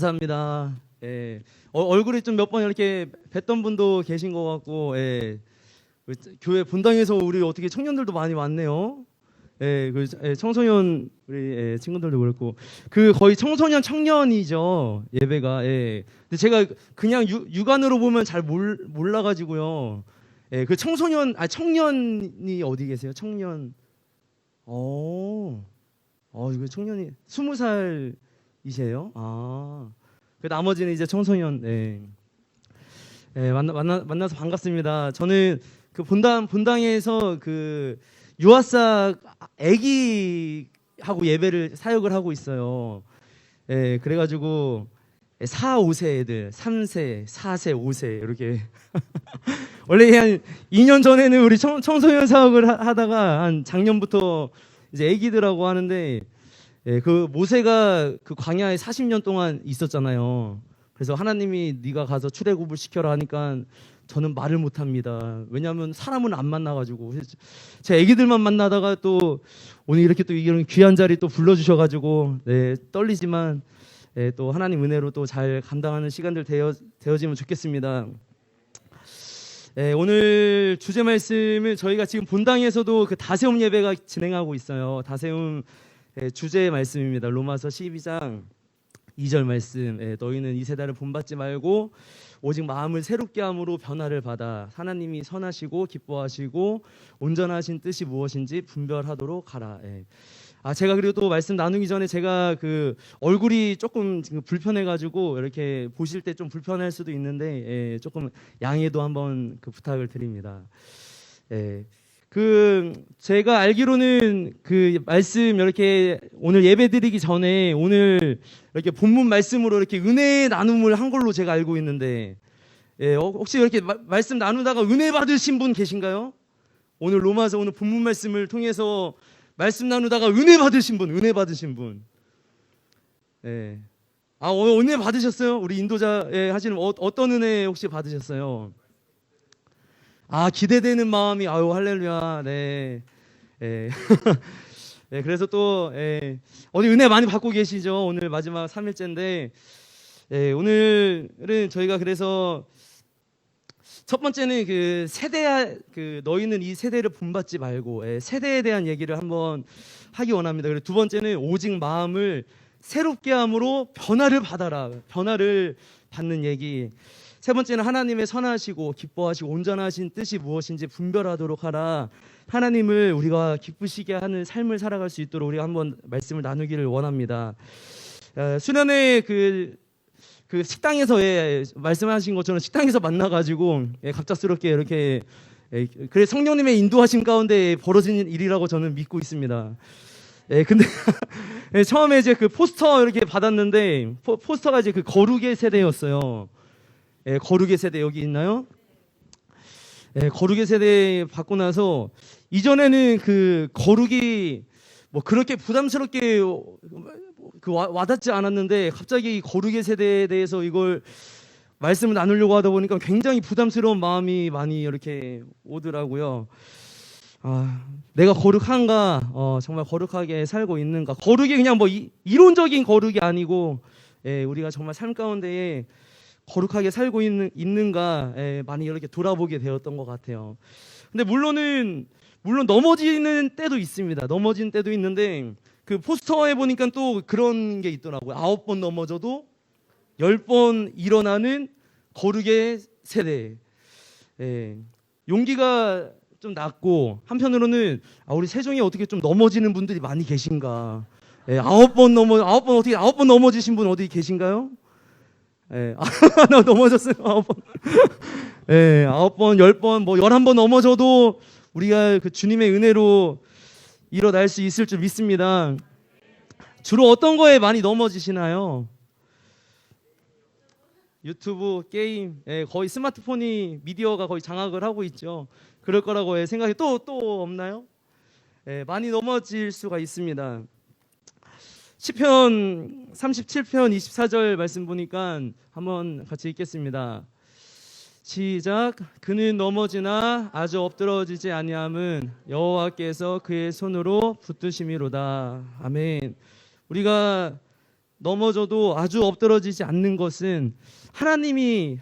감사합니다. 예. 얼굴이 좀 몇 번 이렇게 뵀던 분도 계신 것 같고, 예. 교회 본당에서 우리 어떻게 청년들도 많이 왔네요. 예, 청소년 우리 친구들도 그렇고 그 거의 청소년 청년이죠 예배가. 예. 근데 제가 그냥 육안으로 보면 잘 몰라가지고요. 예, 그 청년이 어디 계세요? 청년. 이거 청년이 20살이세요? 그 나머지는 이제 청소년. 예. 예, 만나서 반갑습니다. 저는 그 본당에서 그 유아사 아기하고 예배를 사역을 하고 있어요. 예, 그래가지고 4, 5세 애들, 3세, 4세, 5세 이렇게 원래 한 2년 전에는 우리 청소년 사역을 하다가 한 작년부터 이제 애기들하고 하는데, 예, 그 모세가 그 광야에 40년 동안 있었잖아요. 그래서 하나님이 네가 가서 출애굽을 시켜라 하니까 저는 말을 못합니다. 왜냐하면 사람은 안 만나가지고 제 애기들만 만나다가 또 오늘 이렇게 또 이런 귀한 자리 또 불러주셔가지고 네, 떨리지만 네, 또 하나님 은혜로 또 잘 감당하는 시간들 되어지면 좋겠습니다. 네, 오늘 주제 말씀은 저희가 지금 본당에서도 그 다세움 예배가 진행하고 있어요. 다세움 주제 말씀입니다. 로마서 12장 2절 말씀. 너희는 이 세대를 본받지 말고 오직 마음을 새롭게 함으로 변화를 받아 하나님이 선하시고 기뻐하시고 온전하신 뜻이 무엇인지 분별하도록 하라. 제가 그리고 또 말씀 나누기 전에 제가 그 얼굴이 조금 불편해가지고 이렇게 보실 때 좀 불편할 수도 있는데 조금 양해도 한번 그 부탁을 드립니다. 그 제가 알기로는 그 말씀 이렇게 오늘 예배 드리기 전에 오늘 이렇게 본문 말씀으로 이렇게 은혜 나눔을 한 걸로 제가 알고 있는데, 혹시 이렇게 말씀 나누다가 은혜 받으신 분 계신가요? 오늘 로마서 오늘 본문 말씀을 통해서 말씀 나누다가 은혜 받으신 분. 은혜 받으셨어요? 우리 인도자 하시는 어떤 은혜 혹시 받으셨어요? 기대되는 마음이 할렐루야. 네. 네, 그래서 또 어디 은혜 많이 받고 계시죠? 오늘 마지막 3일째인데 오늘은 저희가 그래서 첫 번째는 그 세대 너희는 이 세대를 본받지 말고 세대에 대한 얘기를 한번 하기 원합니다. 그리고 두 번째는 오직 마음을 새롭게 함으로 변화를 받아라. 변화를 받는 얘기. 세 번째는 하나님의 선하시고 기뻐하시고 온전하신 뜻이 무엇인지 분별하도록 하라. 하나님을 우리가 기쁘시게 하는 삶을 살아갈 수 있도록 우리가 한번 말씀을 나누기를 원합니다. 수련회 그 식당에서 말씀하신 것처럼 식당에서 만나가지고 갑작스럽게 이렇게 그래 성령님의 인도하심 가운데 벌어진 일이라고 저는 믿고 있습니다. 근데 처음에 이제 그 포스터 이렇게 받았는데 포스터가 이제 그 거룩의 세대였어요. 거룩의 세대 여기 있나요? 거룩의 세대 받고 나서 이전에는 그 거룩이 뭐 그렇게 부담스럽게 와닿지 않았는데 갑자기 거룩의 세대에 대해서 이걸 말씀을 나누려고 하다 보니까 굉장히 부담스러운 마음이 많이 이렇게 오더라고요. 내가 거룩한가? 정말 거룩하게 살고 있는가? 거룩이 그냥 뭐 이론적인 거룩이 아니고 우리가 정말 삶 가운데에 거룩하게 살고 있는가 많이 이렇게 돌아보게 되었던 것 같아요. 근데 물론 넘어지는 때도 있습니다. 넘어진 때도 있는데 그 포스터에 보니까 또 그런 게 있더라고요. 9번 넘어져도 10번 일어나는 거룩의 세대. 용기가 좀 났고 한편으로는 우리 세종에 어떻게 좀 넘어지는 분들이 많이 계신가. 9번 넘어지신 분 어디 계신가요? 넘어졌어요. 9번. 9번, 10번, 뭐 11번 넘어져도 우리가 그 주님의 은혜로 일어날 수 있을 줄 믿습니다. 주로 어떤 거에 많이 넘어지시나요? 유튜브, 게임, 거의 스마트폰이 미디어가 거의 장악을 하고 있죠. 그럴 거라고 생각이 또 없나요? 많이 넘어질 수가 있습니다. 시편 37편 24절 말씀 보니까 한번 같이 읽겠습니다. 시작. 그는 넘어지나 아주 엎드러지지 아니함은 여호와께서 그의 손으로 붙드심이로다. 아멘. 우리가 넘어져도 아주 엎드러지지 않는 것은 하나님의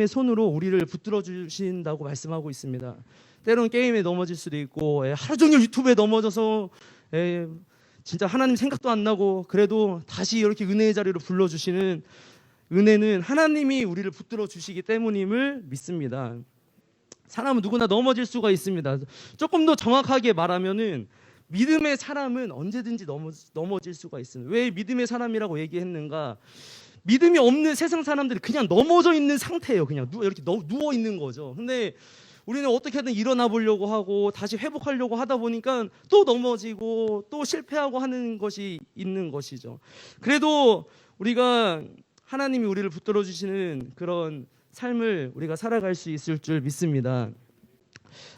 손으로 우리를 붙들어 주신다고 말씀하고 있습니다. 때론 게임에 넘어질 수도 있고, 하루 종일 유튜브에 넘어져서 진짜 하나님 생각도 안 나고, 그래도 다시 이렇게 은혜의 자리로 불러주시는 은혜는 하나님이 우리를 붙들어 주시기 때문임을 믿습니다. 사람은 누구나 넘어질 수가 있습니다. 조금 더 정확하게 말하면은 믿음의 사람은 언제든지 넘어질 수가 있습니다. 왜 믿음의 사람이라고 얘기했는가? 믿음이 없는 세상 사람들이 그냥 넘어져 있는 상태예요. 그냥 이렇게 누워 있는 거죠. 근데 우리는 어떻게든 일어나 보려고 하고 다시 회복하려고 하다 보니까 또 넘어지고 또 실패하고 하는 것이 있는 것이죠. 그래도 우리가 하나님이 우리를 붙들어 주시는 그런 삶을 우리가 살아갈 수 있을 줄 믿습니다.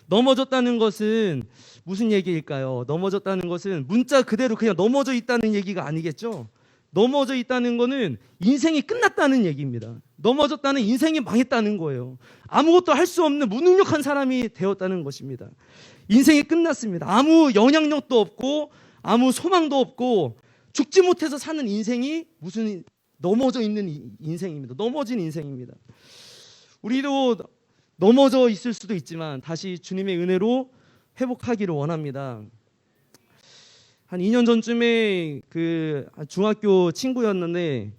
넘어졌다는 것은 무슨 얘기일까요? 넘어졌다는 것은 문자 그대로 그냥 넘어져 있다는 얘기가 아니겠죠? 넘어져 있다는 것은 인생이 끝났다는 얘기입니다. 넘어졌다는 인생이 망했다는 거예요. 아무것도 할 수 없는 무능력한 사람이 되었다는 것입니다. 인생이 끝났습니다. 아무 영향력도 없고 아무 소망도 없고 죽지 못해서 사는 인생이 무슨 넘어져 있는 인생입니다. 넘어진 인생입니다. 우리도 넘어져 있을 수도 있지만 다시 주님의 은혜로 회복하기를 원합니다. 한 2년 전쯤에 그 중학교 친구였는데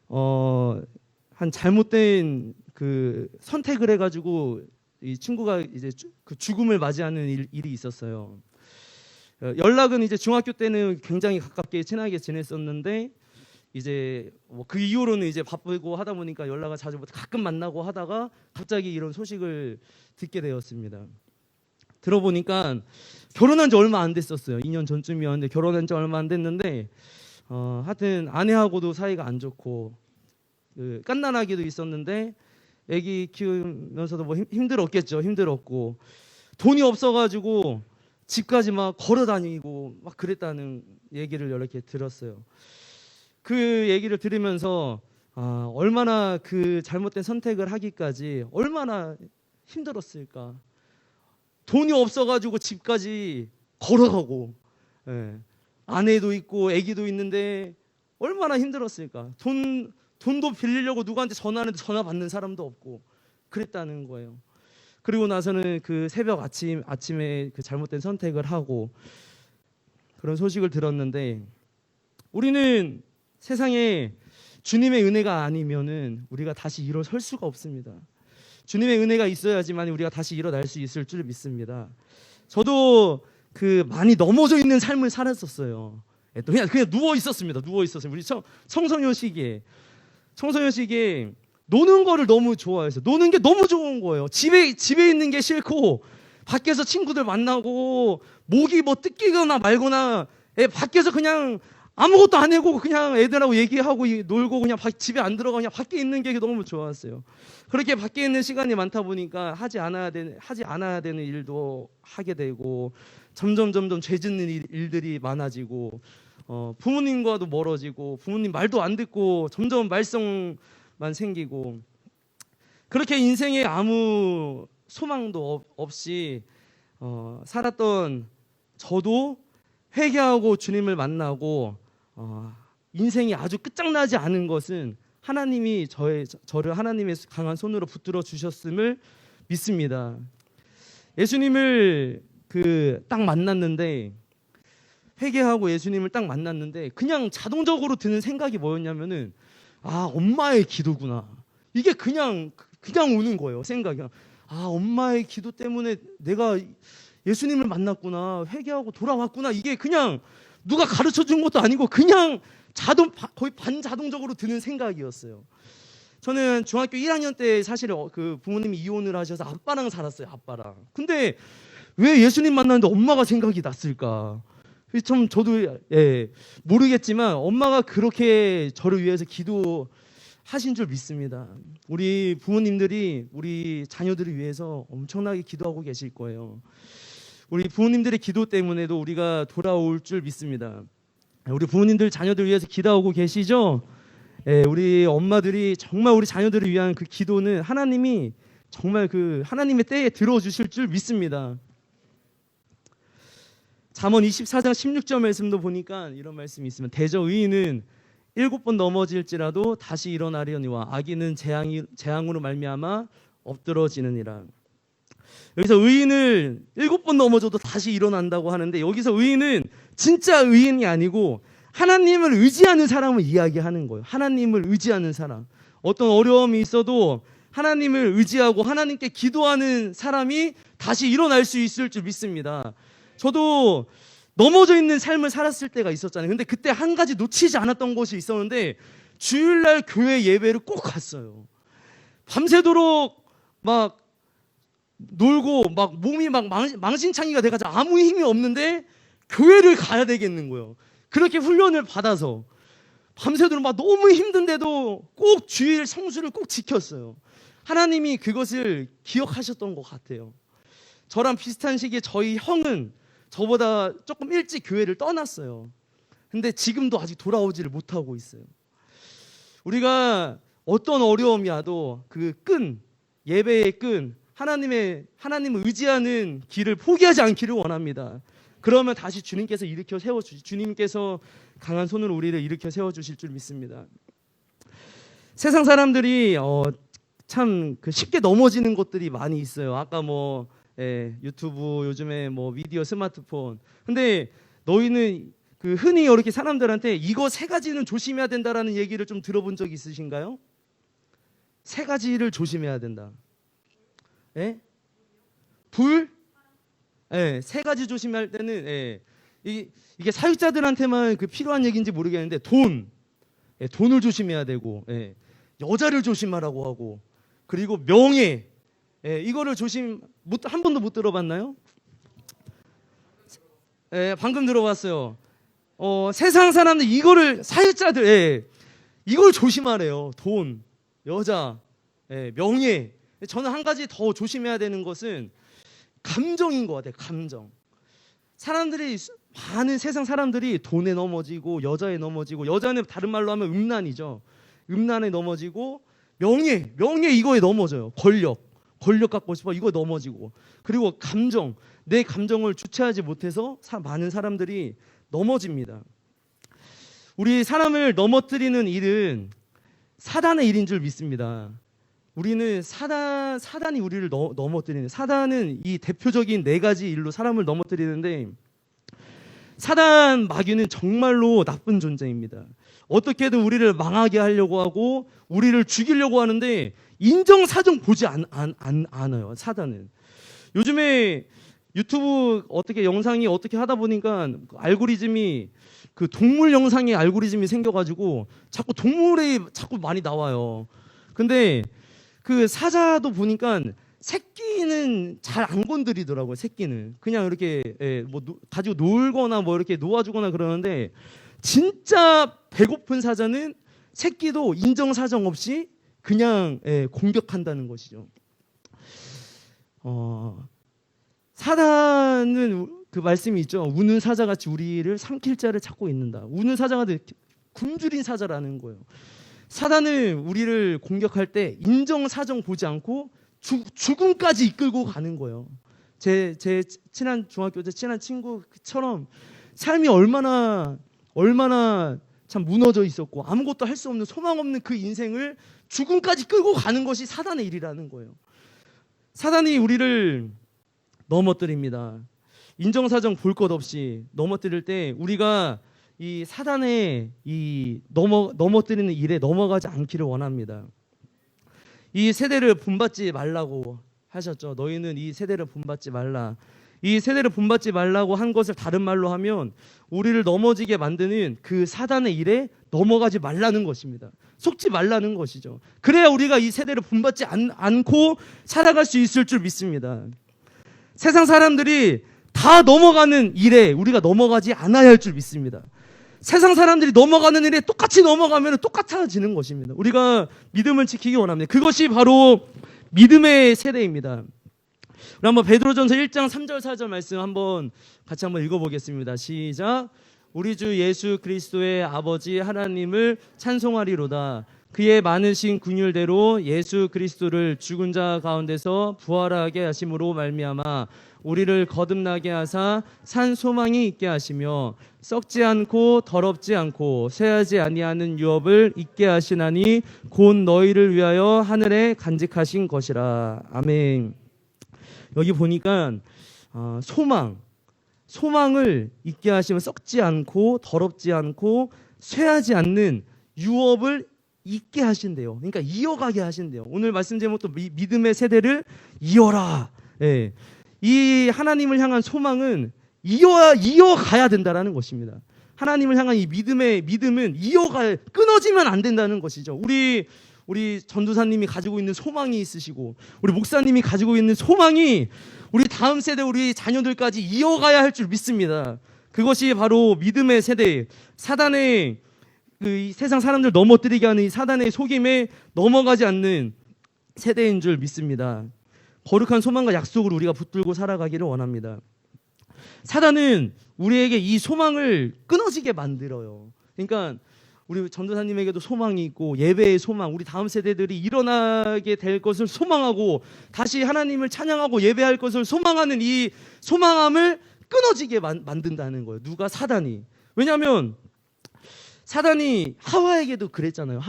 한 잘못된 그 선택을 해가지고 이 친구가 이제 그 죽음을 맞이하는 일이 있었어요. 연락은 이제 중학교 때는 굉장히 가깝게 친하게 지냈었는데 이제 뭐 그 이후로는 이제 바쁘고 하다 보니까 연락을 자주 못 가끔 만나고 하다가 갑자기 이런 소식을 듣게 되었습니다. 들어보니까 결혼한 지 얼마 안 됐었어요. 2년 전쯤이었는데 결혼한 지 얼마 안 됐는데 하여튼 아내하고도 사이가 안 좋고 깐난아기도 있었는데 아기 키우면서도 뭐 힘들었겠죠. 힘들었고 돈이 없어가지고 집까지 막 걸어 다니고 막 그랬다는 얘기를 이렇게 들었어요. 그 얘기를 들으면서 얼마나 그 잘못된 선택을 하기까지 얼마나 힘들었을까. 돈이 없어가지고 집까지 걸어가고 아내도 있고 아기도 있는데 얼마나 힘들었을까. 돈도 빌리려고 누구한테 전화하는데 전화 받는 사람도 없고 그랬다는 거예요. 그리고 나서는 그 새벽 아침에 그 잘못된 선택을 하고 그런 소식을 들었는데 우리는 세상에 주님의 은혜가 아니면은 우리가 다시 일어설 수가 없습니다. 주님의 은혜가 있어야지만 우리가 다시 일어날 수 있을 줄 믿습니다. 저도 그 많이 넘어져 있는 삶을 살았었어요. 그냥 누워 있었습니다. 누워 있었어요. 우리 청소년 시기에 노는 거를 너무 좋아해서 노는 게 너무 좋은 거예요. 집에 있는 게 싫고 밖에서 친구들 만나고 목이 뭐 뜯기거나 말거나 밖에서 그냥 아무것도 안 하고 그냥 애들하고 얘기하고 놀고 그냥 집에 안 들어가 그냥 밖에 있는 게 너무 좋았어요. 그렇게 밖에 있는 시간이 많다 보니까 하지 않아야 되는 일도 하게 되고 점점 죄 짓는 일들이 많아지고 부모님과도 멀어지고 부모님 말도 안 듣고 점점 말썽만 생기고 그렇게 인생에 아무 소망도 없이 살았던 저도 회개하고 주님을 만나고 인생이 아주 끝장나지 않은 것은 하나님이 저를 하나님의 강한 손으로 붙들어 주셨음을 믿습니다. 예수님을 딱 만났는데 회개하고 예수님을 딱 만났는데 그냥 자동적으로 드는 생각이 뭐였냐면은 엄마의 기도구나. 이게 그냥 오는 거예요. 생각이. 엄마의 기도 때문에 내가 예수님을 만났구나. 회개하고 돌아왔구나. 이게 그냥 누가 가르쳐 준 것도 아니고 그냥 거의 반자동적으로 드는 생각이었어요. 저는 중학교 1학년 때 사실 그 부모님이 이혼을 하셔서 아빠랑 살았어요. 아빠랑. 근데 왜 예수님 만났는데 엄마가 생각이 났을까? 참 저도 모르겠지만 엄마가 그렇게 저를 위해서 기도하신 줄 믿습니다. 우리 부모님들이 우리 자녀들을 위해서 엄청나게 기도하고 계실 거예요. 우리 부모님들의 기도 때문에도 우리가 돌아올 줄 믿습니다. 우리 부모님들 자녀들 위해서 기도하고 계시죠? 우리 엄마들이 정말 우리 자녀들을 위한 그 기도는 하나님이 정말 그 하나님의 때에 들어주실 줄 믿습니다. 잠언 24장 16절 말씀도 보니까 이런 말씀이 있으면 대저 의인은 7번 넘어질지라도 다시 일어나려니와 악인은 재앙으로 말미암아 엎드러지느니라. 여기서 의인을 7번 넘어져도 다시 일어난다고 하는데, 여기서 의인은 진짜 의인이 아니고 하나님을 의지하는 사람을 이야기하는 거예요. 하나님을 의지하는 사람. 어떤 어려움이 있어도 하나님을 의지하고 하나님께 기도하는 사람이 다시 일어날 수 있을 줄 믿습니다. 저도 넘어져 있는 삶을 살았을 때가 있었잖아요. 근데 그때 한 가지 놓치지 않았던 것이 있었는데, 주일날 교회 예배를 꼭 갔어요. 밤새도록 막 놀고 막 몸이 막 망신창이가 돼가지고 아무 힘이 없는데 교회를 가야 되겠는 거예요. 그렇게 훈련을 받아서 밤새도록 막 너무 힘든데도 꼭 주일 성수를 꼭 지켰어요. 하나님이 그것을 기억하셨던 것 같아요. 저랑 비슷한 시기에 저희 형은 저보다 조금 일찍 교회를 떠났어요. 근데 지금도 아직 돌아오지를 못하고 있어요. 우리가 어떤 어려움이 와도 그 끈, 예배의 끈, 하나님을 의지하는 길을 포기하지 않기를 원합니다. 그러면 다시 주님께서 일으켜 세워주시, 주님께서 강한 손으로 우리를 일으켜 세워주실 줄 믿습니다. 세상 사람들이 참 쉽게 넘어지는 것들이 많이 있어요. 아까 유튜브, 요즘에 미디어, 스마트폰. 근데 너희는 흔히 이렇게 사람들한테 이거 3가지는 조심해야 된다라는 얘기를 좀 들어본 적 있으신가요? 3가지를 조심해야 된다. 예? 불? 예, 3가지 조심할 때는 이게 사육자들한테만 필요한 얘기인지 모르겠는데 돈을 조심해야 되고, 여자를 조심하라고 하고, 그리고 명예, 이거를 한 번도 못 들어봤나요? 방금 들어봤어요. 세상 사람들 사회자들 이걸 조심하래요. 돈, 여자, 명예. 저는 한 가지 더 조심해야 되는 것은 감정인 것 같아요. 감정. 많은 세상 사람들이 돈에 넘어지고 여자에 넘어지고, 여자는 다른 말로 하면 음란이죠. 음란에 넘어지고, 명예 이거에 넘어져요. 권력 갖고 싶어 이거 넘어지고, 그리고 감정, 내 감정을 주체하지 못해서 많은 사람들이 넘어집니다. 우리 사람을 넘어뜨리는 일은 사단의 일인 줄 믿습니다. 우리는 사단이 우리를 넘어뜨리는, 사단은 이 대표적인 4가지 일로 사람을 넘어뜨리는데, 사단 마귀는 정말로 나쁜 존재입니다. 어떻게든 우리를 망하게 하려고 하고 우리를 죽이려고 하는데 인정사정 보지 않아요. 사단은. 요즘에 유튜브 영상이 어떻게 하다 보니까 알고리즘이 동물 영상의 알고리즘이 생겨가지고 자꾸 동물이 자꾸 많이 나와요. 근데 사자도 보니까 새끼는 잘 안 건드리더라고요. 새끼는 그냥 이렇게 가지고 놀거나 이렇게 놓아주거나 그러는데, 진짜 배고픈 사자는 새끼도 인정사정 없이 그냥 공격한다는 것이죠. 사단은 말씀이 있죠. 우는 사자같이 우리를 삼킬 자를 찾고 있는다. 우는 사자가 굶주린 사자라는 거예요. 사단은 우리를 공격할 때 인정사정 보지 않고 죽음까지 이끌고 가는 거예요. 제 친한 중학교 때 친한 친구처럼 삶이 얼마나 참 무너져 있었고 아무것도 할 수 없는 소망 없는 그 인생을 죽음까지 끌고 가는 것이 사단의 일이라는 거예요. 사단이 우리를 넘어뜨립니다. 인정사정 볼 것 없이 넘어뜨릴 때 우리가 이 사단의 넘어뜨리는 일에 넘어가지 않기를 원합니다. 이 세대를 본받지 말라고 하셨죠. 너희는 이 세대를 본받지 말라. 이 세대를 본받지 말라고 한 것을 다른 말로 하면 우리를 넘어지게 만드는 그 사단의 일에 넘어가지 말라는 것입니다. 속지 말라는 것이죠. 그래야 우리가 이 세대를 본받지 않고 살아갈 수 있을 줄 믿습니다. 세상 사람들이 다 넘어가는 일에 우리가 넘어가지 않아야 할 줄 믿습니다. 세상 사람들이 넘어가는 일에 똑같이 넘어가면 똑같아지는 것입니다. 우리가 믿음을 지키기 원합니다. 그것이 바로 믿음의 세대입니다. 우리 한번 베드로전서 1장 3절 4절 말씀 같이 한번 읽어보겠습니다. 시작. 우리 주 예수 그리스도의 아버지 하나님을 찬송하리로다. 그의 많으신 긍휼대로 예수 그리스도를 죽은 자 가운데서 부활하게 하심으로 말미암아 우리를 거듭나게 하사 산 소망이 있게 하시며 썩지 않고 더럽지 않고 쇠하지 아니하는 유업을 있게 하시나니 곧 너희를 위하여 하늘에 간직하신 것이라. 아멘. 여기 보니까 소망을 있게 하시면 썩지 않고 더럽지 않고 쇠하지 않는 유업을 있게 하신대요. 그러니까 이어가게 하신대요. 오늘 말씀 제목도 믿음의 세대를 이어라. 예. 이 하나님을 향한 소망은 이어가야 된다라는 것입니다. 하나님을 향한 이 믿음은 끊어지면 안 된다는 것이죠. 우리 전도사님이 가지고 있는 소망이 있으시고 우리 목사님이 가지고 있는 소망이 우리 다음 세대 우리 자녀들까지 이어가야 할 줄 믿습니다. 그것이 바로 믿음의 세대, 사단의 이 세상 사람들 넘어뜨리게 하는 이 사단의 속임에 넘어가지 않는 세대인 줄 믿습니다. 거룩한 소망과 약속을 우리가 붙들고 살아가기를 원합니다. 사단은 우리에게 이 소망을 끊어지게 만들어요. 그러니까 우리 전도사님에게도 소망이 있고 예배의 소망, 우리 다음 세대들이 일어나게 될 것을 소망하고 다시 하나님을 찬양하고 예배할 것을 소망하는 이 소망함을 끊어지게 만든다는 거예요. 누가? 사단이. 왜냐하면 사단이 하와에게도 그랬잖아요.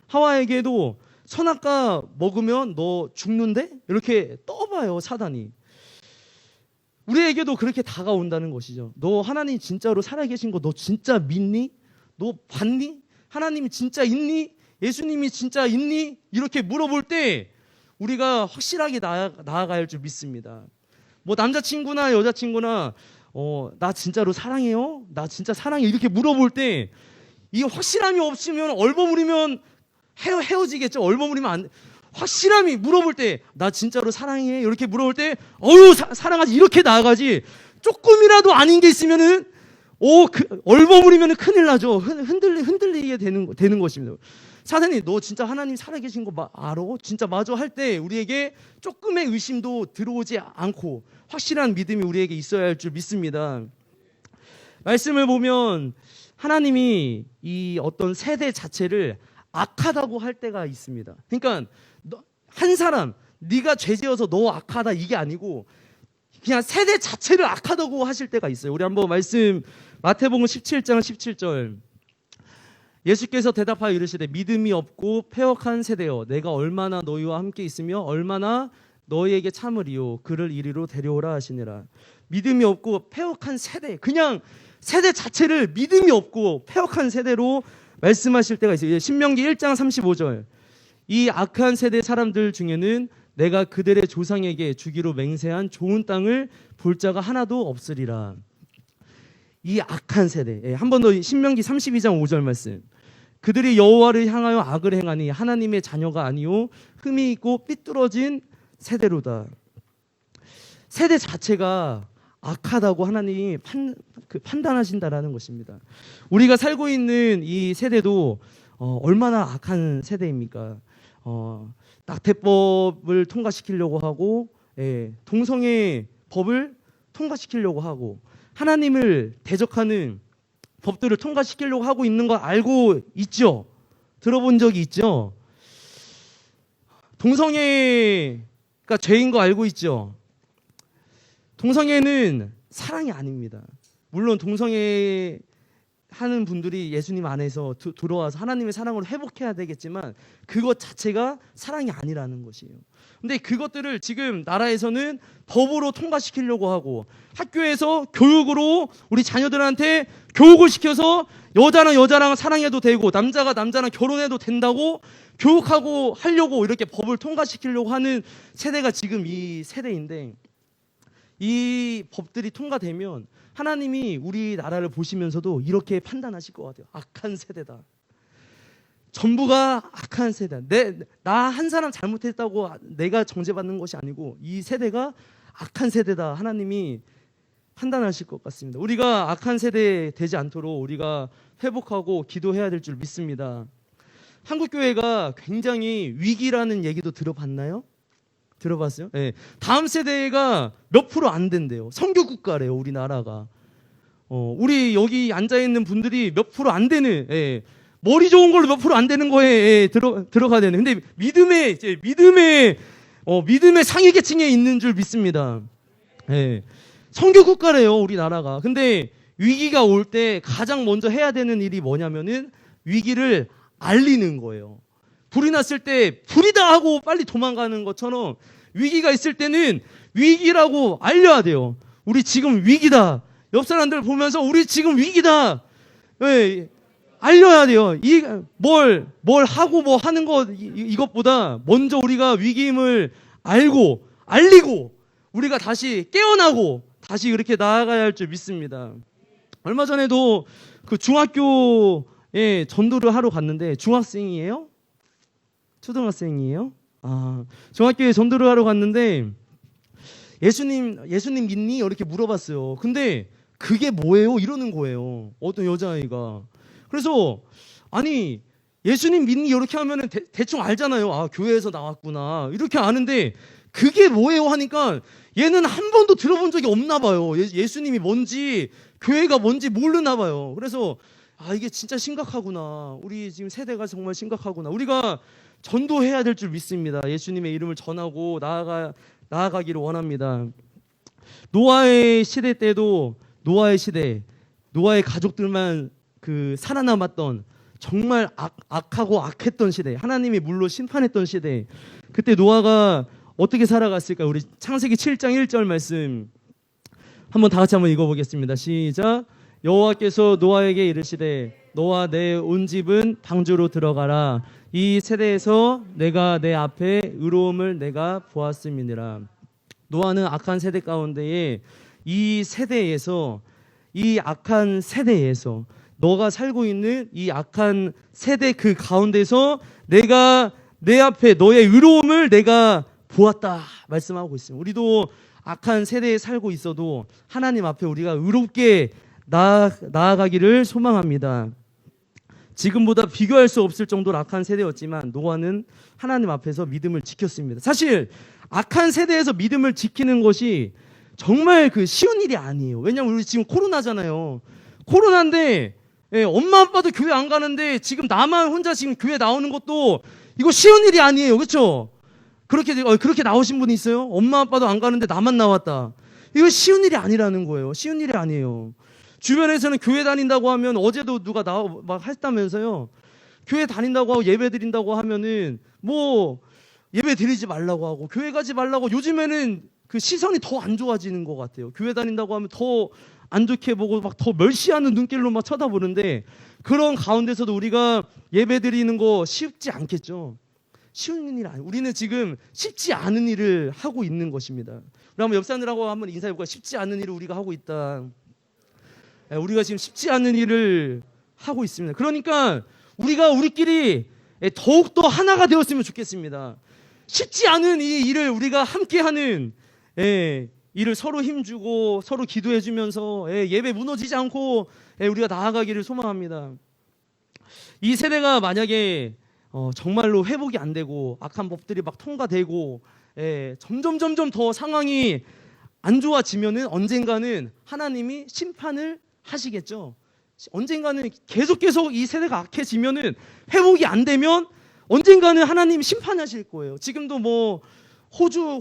하와에게도 선악과 먹으면 너 죽는데? 이렇게 떠봐요, 사단이. 우리에게도 그렇게 다가온다는 것이죠. 너 하나님 진짜로 살아계신 거 너 진짜 믿니? 너 봤니? 하나님이 진짜 있니? 예수님이 진짜 있니? 이렇게 물어볼 때 우리가 확실하게 나아가야 할 줄 믿습니다. 뭐 남자친구나 여자친구나 나 진짜로 사랑해요? 나 진짜 사랑해? 이렇게 물어볼 때 이게 확실함이 없으면 얼버무리면 헤어지겠죠. 얼버무리면 확실함이 물어볼 때 나 진짜로 사랑해? 이렇게 물어볼 때 사랑하지 이렇게 나아가지. 조금이라도 아닌 게 있으면은 얼버무리면 큰일 나죠. 흔들리게 되는 것입니다. 사단이 너 진짜 하나님 살아계신 거 알아? 진짜 맞아? 할 때 우리에게 조금의 의심도 들어오지 않고 확실한 믿음이 우리에게 있어야 할 줄 믿습니다. 말씀을 보면 하나님이 이 어떤 세대 자체를 악하다고 할 때가 있습니다. 그러니까 한 사람 네가 죄지어서 너 악하다 이게 아니고 그냥 세대 자체를 악하다고 하실 때가 있어요. 우리 한번 말씀 마태복음 17장 17절. 예수께서 대답하여 이르시되 믿음이 없고 패역한 세대여 내가 얼마나 너희와 함께 있으며 얼마나 너희에게 참으리요 그를 이리로 데려오라 하시니라. 믿음이 없고 패역한 세대, 그냥 세대 자체를 믿음이 없고 패역한 세대로 말씀하실 때가 있어요. 신명기 1장 35절. 이 악한 세대 사람들 중에는 내가 그들의 조상에게 주기로 맹세한 좋은 땅을 볼 자가 하나도 없으리라. 이 악한 세대. 한 번 더 신명기 32장 5절 말씀. 그들이 여호와를 향하여 악을 행하니 하나님의 자녀가 아니요 흠이 있고 삐뚤어진 세대로다. 세대 자체가 악하다고 하나님이 판단하신다라는 것입니다. 우리가 살고 있는 이 세대도 얼마나 악한 세대입니까? 낙태법을 통과시키려고 하고 동성애 법을 통과시키려고 하고 하나님을 대적하는 법들을 통과시키려고 하고 있는 걸 알고 있죠? 들어본 적이 있죠? 동성애가 죄인 거 알고 있죠? 동성애는 사랑이 아닙니다. 물론 동성애 하는 분들이 예수님 안에서 들어와서 하나님의 사랑으로 회복해야 되겠지만 그것 자체가 사랑이 아니라는 것이에요. 근데 그것들을 지금 나라에서는 법으로 통과시키려고 하고 학교에서 교육으로 우리 자녀들한테 교육을 시켜서 여자랑 여자랑 사랑해도 되고 남자가 남자랑 결혼해도 된다고 교육하고 하려고 이렇게 법을 통과시키려고 하는 세대가 지금 이 세대인데 이 법들이 통과되면 하나님이 우리나라를 보시면서도 이렇게 판단하실 것 같아요. 악한 세대다. 전부가 악한 세대다. 나 한 사람 잘못했다고 내가 정죄받는 것이 아니고 이 세대가 악한 세대다. 하나님이 판단하실 것 같습니다. 우리가 악한 세대 되지 않도록 우리가 회복하고 기도해야 될 줄 믿습니다. 한국교회가 굉장히 위기라는 얘기도 들어봤나요? 들어봤어요? 네. 다음 세대가 몇 프로 안 된대요. 선교 국가래요, 우리나라가. 우리 여기 앉아 있는 분들이 몇 프로 안 되는, 머리 좋은 걸로 몇 프로 안 되는 거에 들어가야 되는. 근데 믿음의 상위 계층에 있는 줄 믿습니다. 예. 선교 국가래요, 우리나라가. 근데 위기가 올 때 가장 먼저 해야 되는 일이 뭐냐면은 위기를 알리는 거예요. 불이 났을 때 불이다 하고 빨리 도망가는 것처럼 위기가 있을 때는 위기라고 알려야 돼요. 우리 지금 위기다. 옆 사람들 보면서 우리 지금 위기다. 예, 알려야 돼요. 뭘 하고 뭐 하는 것 이것보다 먼저 우리가 위기임을 알고 알리고 우리가 다시 깨어나고 다시 이렇게 나아가야 할 줄 믿습니다. 얼마 전에도 그 중학교에 전도를 하러 갔는데 중학생이에요? 초등학생이에요? 중학교에 전도를 하러 갔는데 예수님 믿니? 이렇게 물어봤어요. 근데 그게 뭐예요? 이러는 거예요. 어떤 여자아이가. 그래서 아니 예수님 믿니? 이렇게 하면은 대충 알잖아요. 교회에서 나왔구나. 이렇게 아는데 그게 뭐예요? 하니까 얘는 한 번도 들어본 적이 없나 봐요. 예수님이 뭔지 교회가 뭔지 모르나 봐요. 그래서 이게 진짜 심각하구나. 우리 지금 세대가 정말 심각하구나. 우리가 전도해야 될 줄 믿습니다. 예수님의 이름을 전하고 나아가기를 원합니다. 노아의 시대 때도 노아의 가족들만 살아남았던 정말 악하고 악했던 시대, 하나님이 물로 심판했던 시대. 그때 노아가 어떻게 살아갔을까? 우리 창세기 7장 1절 말씀 한번 다 같이 한번 읽어보겠습니다. 시작. 여호와께서 노아에게 이르시되 너와 내 온 집은 방주로 들어가라. 이 세대에서 내가 내 앞에 의로움을 내가 보았음이니라. 노아는 악한 세대 가운데에 이 악한 세대에서 너가 살고 있는 이 악한 세대 그 가운데서 내가 내 앞에 너의 의로움을 내가 보았다 말씀하고 있습니다. 우리도 악한 세대에 살고 있어도 하나님 앞에 우리가 의롭게 나아가기를 소망합니다. 지금보다 비교할 수 없을 정도로 악한 세대였지만 노아는 하나님 앞에서 믿음을 지켰습니다. 사실 악한 세대에서 믿음을 지키는 것이 정말 쉬운 일이 아니에요. 왜냐하면 우리 지금 코로나잖아요. 코로나인데 엄마 아빠도 교회 안 가는데 지금 나만 혼자 지금 교회 나오는 것도 이거 쉬운 일이 아니에요. 그렇죠? 그렇게 나오신 분이 있어요? 엄마 아빠도 안 가는데 나만 나왔다. 이거 쉬운 일이 아니라는 거예요. 쉬운 일이 아니에요. 주변에서는 교회 다닌다고 하면 어제도 누가 막 했다면서요. 교회 다닌다고 하고 예배 드린다고 하면은 뭐 예배 드리지 말라고 하고 교회 가지 말라고. 요즘에는 시선이 더 안 좋아지는 것 같아요. 교회 다닌다고 하면 더 안 좋게 보고 막 더 멸시하는 눈길로 막 쳐다보는데 그런 가운데서도 우리가 예배 드리는 거 쉽지 않겠죠. 쉬운 일 아니에요. 우리는 지금 쉽지 않은 일을 하고 있는 것입니다. 우리 한번 옆 사람들하고 한번 인사해볼까요? 쉽지 않은 일을 우리가 하고 있다. 우리가 지금 쉽지 않은 일을 하고 있습니다. 그러니까 우리끼리 더욱더 하나가 되었으면 좋겠습니다. 쉽지 않은 이 일을 우리가 함께하는 일을 서로 힘주고 서로 기도해주면서 예배 무너지지 않고 우리가 나아가기를 소망합니다. 이 세대가 만약에 정말로 회복이 안 되고 악한 법들이 막 통과되고 점점 더 상황이 안 좋아지면은 언젠가는 하나님이 심판을 하시겠죠. 언젠가는 계속 이 세대가 악해지면은 회복이 안 되면 언젠가는 하나님 심판하실 거예요. 지금도 뭐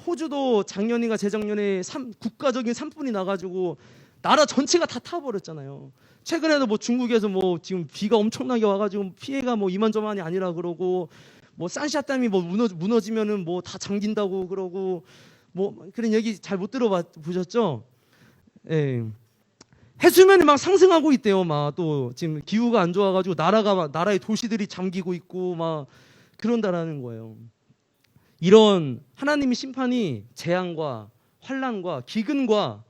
호주도 작년인가 재작년에 국가적인 산불이 나가지고 나라 전체가 다 타버렸잖아요. 최근에도 뭐 중국에서 뭐 지금 비가 엄청나게 와가지고 피해가 뭐 이만저만이 아니라 그러고 뭐 산샤댐이 뭐 무너지면은 뭐 다 잠긴다고 그러고 뭐 그런 얘기 잘 못 들어보셨죠? 해수면이 막 상승하고 있대요. 막 또 지금 기후가 안 좋아가지고 나라의 도시들이 잠기고 있고 막 그런다라는 거예요. 이런 하나님의 심판이 재앙과 환란과 기근과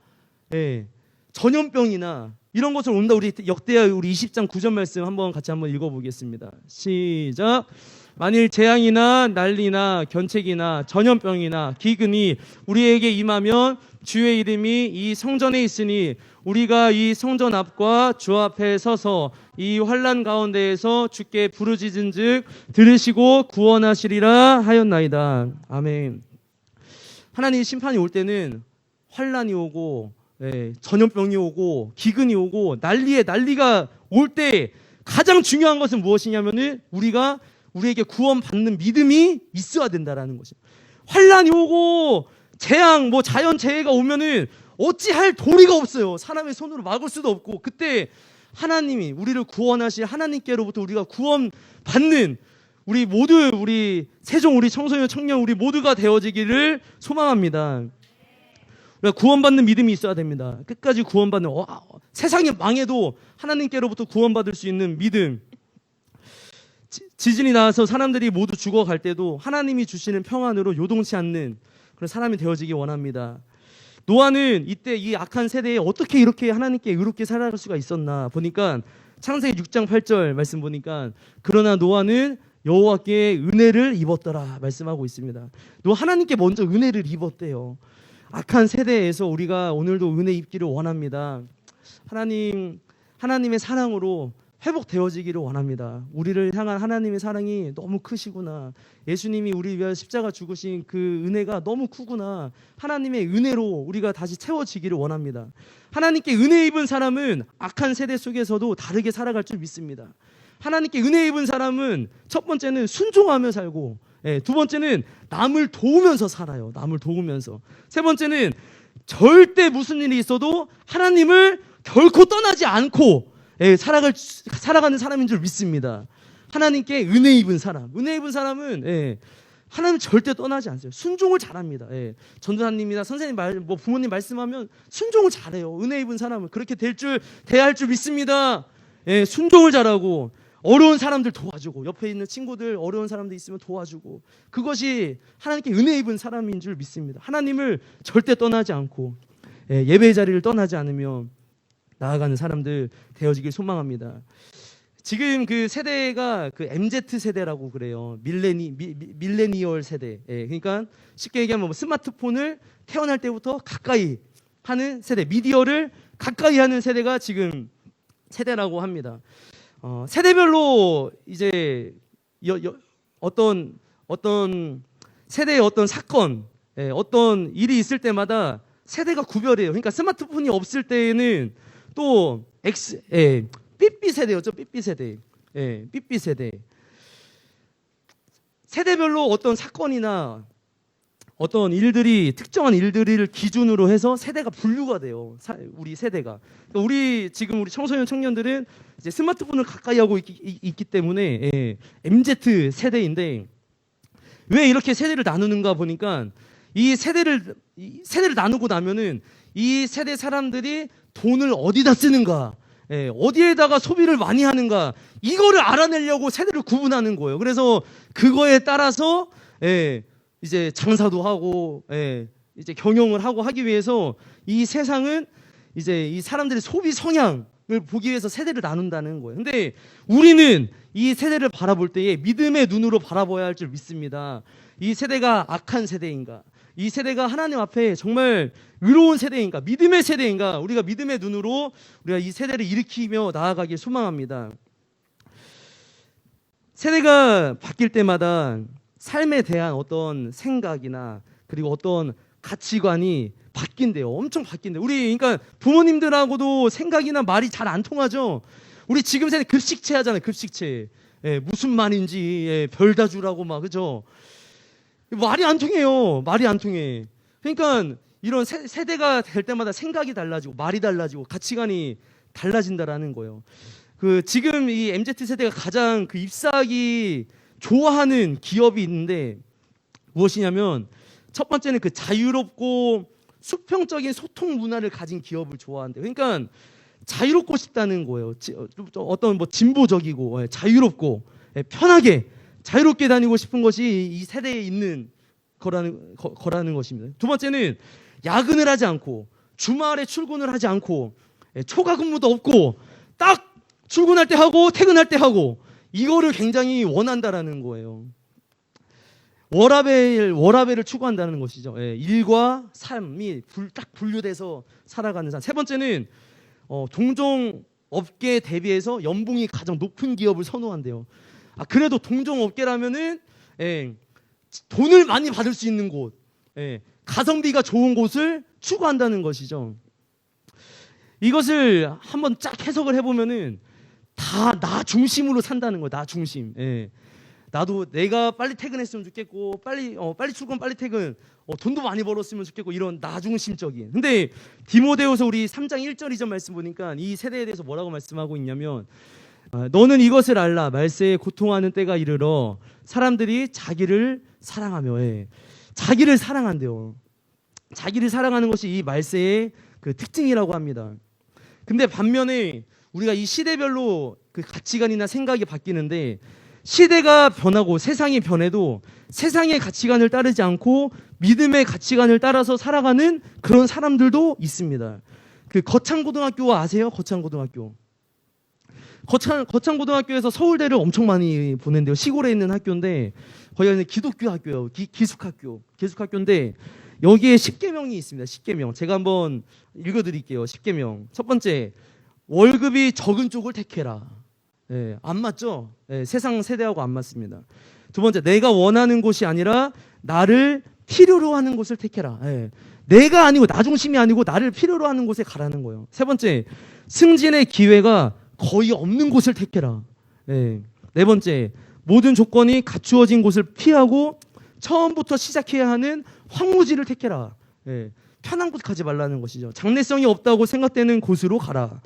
전염병이나 이런 것을 온다. 우리 역대하 우리 20장 9절 말씀 한번 같이 한번 읽어보겠습니다. 시작. 만일 재앙이나 난리나 견책이나 전염병이나 기근이 우리에게 임하면 주의 이름이 이 성전에 있으니 우리가 이 성전 앞과 주 앞에 서서 이 환난 가운데에서 주께 부르짖은즉 들으시고 구원하시리라 하였나이다. 아멘. 하나님의 심판이 올 때는 환난이 오고 전염병이 오고 기근이 오고 난리가 올 때 가장 중요한 것은 무엇이냐면은 우리에게 구원받는 믿음이 있어야 된다라는 것이죠. 환란이 오고 재앙, 자연 재해가 오면은 어찌할 도리가 없어요. 사람의 손으로 막을 수도 없고, 그때 하나님이 우리를 구원하실 하나님께로부터 우리가 구원받는 우리 세종, 우리 청소년, 청년, 우리 모두가 되어지기를 소망합니다. 우리가 구원받는 믿음이 있어야 됩니다. 끝까지 구원받는, 세상이 망해도 하나님께로부터 구원받을 수 있는 믿음. 지진이 나서 사람들이 모두 죽어갈 때도 하나님이 주시는 평안으로 요동치 않는 그런 사람이 되어지기 원합니다. 노아는 이때 이 악한 세대에 어떻게 이렇게 하나님께 의롭게 살아갈 수가 있었나 보니까 창세기 6장 8절 말씀 보니까, 그러나 노아는 여호와께 은혜를 입었더라 말씀하고 있습니다. 노아 하나님께 먼저 은혜를 입었대요. 악한 세대에서 우리가 오늘도 은혜 입기를 원합니다. 하나님의 사랑으로 회복되어지기를 원합니다. 우리를 향한 하나님의 사랑이 너무 크시구나. 예수님이 우리 위하여 십자가 죽으신 그 은혜가 너무 크구나. 하나님의 은혜로 우리가 다시 채워지기를 원합니다. 하나님께 은혜 입은 사람은 악한 세대 속에서도 다르게 살아갈 줄 믿습니다. 하나님께 은혜 입은 사람은 첫 번째는 순종하며 살고, 두 번째는 남을 도우면서 살아요. 남을 도우면서. 세 번째는 절대 무슨 일이 있어도 하나님을 결코 떠나지 않고 살아가는 사람인 줄 믿습니다. 하나님께 은혜 입은 사람은 하나님 절대 떠나지 않아요. 순종을 잘합니다. 전도사님이나 선생님 부모님 말씀하면 순종을 잘해요. 은혜 입은 사람은 그렇게 대할 줄 믿습니다. 순종을 잘하고, 어려운 사람들 도와주고, 옆에 있는 친구들 어려운 사람들 있으면 도와주고, 그것이 하나님께 은혜 입은 사람인 줄 믿습니다. 하나님을 절대 떠나지 않고, 예배의 자리를 떠나지 않으며 나아가는 사람들 되어지길 소망합니다. 지금 그 세대가 그 MZ 세대라고 그래요. 밀레니얼 세대. 그러니까 쉽게 얘기하면 스마트폰을 태어날 때부터 가까이 하는 세대, 미디어를 가까이 하는 세대가 지금 세대라고 합니다. 세대별로 이제 어떤 세대의 어떤 사건, 어떤 일이 있을 때마다 세대가 구별해요. 그러니까 스마트폰이 없을 때에는 또 삐삐 세대였죠. 삐삐 세대. 삐삐 세대. 세대별로 어떤 사건이나 어떤 일들이, 특정한 일들을 기준으로 해서 세대가 분류가 돼요. 우리 세대가. 그러니까 우리 청소년 청년들은 이제 스마트폰을 가까이 하고 있기 때문에 MZ 세대인데, 왜 이렇게 세대를 나누는가 보니까, 이 세대를 나누고 나면은 이 세대 사람들이 돈을 어디다 쓰는가, 어디에다가 소비를 많이 하는가, 이거를 알아내려고 세대를 구분하는 거예요. 그래서 그거에 따라서 이제 장사도 하고, 이제 경영을 하기 위해서 이 세상은 이제 이 사람들의 소비 성향을 보기 위해서 세대를 나눈다는 거예요. 근데 우리는 이 세대를 바라볼 때에 믿음의 눈으로 바라봐야 할 줄 믿습니다. 이 세대가 악한 세대인가? 이 세대가 하나님 앞에 정말 의로운 세대인가? 믿음의 세대인가? 우리가 믿음의 눈으로 우리가 이 세대를 일으키며 나아가길 소망합니다. 세대가 바뀔 때마다 삶에 대한 어떤 생각이나 그리고 어떤 가치관이 바뀐대요. 엄청 바뀐대요. 그러니까 부모님들하고도 생각이나 말이 잘 안 통하죠. 우리 지금 세대 급식체 하잖아요. 급식체. 무슨 말인지 별 다 주라고 막, 그죠? 말이 안 통해요. 말이 안 통해. 그러니까 이런 세대가 될 때마다 생각이 달라지고 말이 달라지고 가치관이 달라진다라는 거예요. 지금 이 MZ 세대가 가장 ips하기 좋아하는 기업이 있는데 무엇이냐면, 첫 번째는 그 자유롭고 수평적인 소통 문화를 가진 기업을 좋아한대요. 그러니까 자유롭고 싶다는 거예요. 어떤 진보적이고 자유롭고 편하게 자유롭게 다니고 싶은 것이 이 세대에 있는 거라는 것입니다. 두 번째는 야근을 하지 않고, 주말에 출근을 하지 않고, 초과 근무도 없고, 딱 출근할 때 하고 퇴근할 때 하고, 이거를 굉장히 원한다라는 거예요. 워라밸을 추구한다는 것이죠. 일과 삶이 딱 분류돼서 살아가는 삶. 세 번째는 동종 업계에 대비해서 연봉이 가장 높은 기업을 선호한대요. 그래도 동종 업계라면은 돈을 많이 받을 수 있는 곳, 가성비가 좋은 곳을 추구한다는 것이죠. 이것을 한번 쫙 해석을 해보면은 다 나 중심으로 산다는 거야. 나 중심. 예. 나도 내가 빨리 퇴근했으면 좋겠고 빨리 출근 빨리 퇴근 돈도 많이 벌었으면 좋겠고 이런 나 중심적인. 근데 디모데후서 우리 3장 1절 2절 말씀 보니까 이 세대에 대해서 뭐라고 말씀하고 있냐면 너는 이것을 알라 말세에 고통하는 때가 이르러 사람들이 자기를 사랑하며 자기를 사랑한대요. 자기를 사랑하는 것이 이 말세의 그 특징이라고 합니다. 근데 반면에 우리가 이 시대별로 그 가치관이나 생각이 바뀌는데 시대가 변하고 세상이 변해도 세상의 가치관을 따르지 않고 믿음의 가치관을 따라서 살아가는 그런 사람들도 있습니다. 그 거창고등학교 아세요? 거창고등학교. 거창고등학교에서 서울대를 엄청 많이 보낸대요. 시골에 있는 학교인데 거기는 기독교 학교예요. 기숙학교인데 여기에 10계명이 있습니다. 10계명. 제가 한번 읽어드릴게요. 10계명. 첫 번째, 월급이 적은 쪽을 택해라. 안 맞죠? 세상 세대하고 안 맞습니다. 두 번째, 내가 원하는 곳이 아니라 나를 필요로 하는 곳을 택해라. 내가 아니고 나 중심이 아니고 나를 필요로 하는 곳에 가라는 거예요. 세 번째, 승진의 기회가 거의 없는 곳을 택해라. 네 번째, 모든 조건이 갖추어진 곳을 피하고 처음부터 시작해야 하는 황무지를 택해라. 편한 곳 가지 말라는 것이죠. 장래성이 없다고 생각되는 곳으로 가라.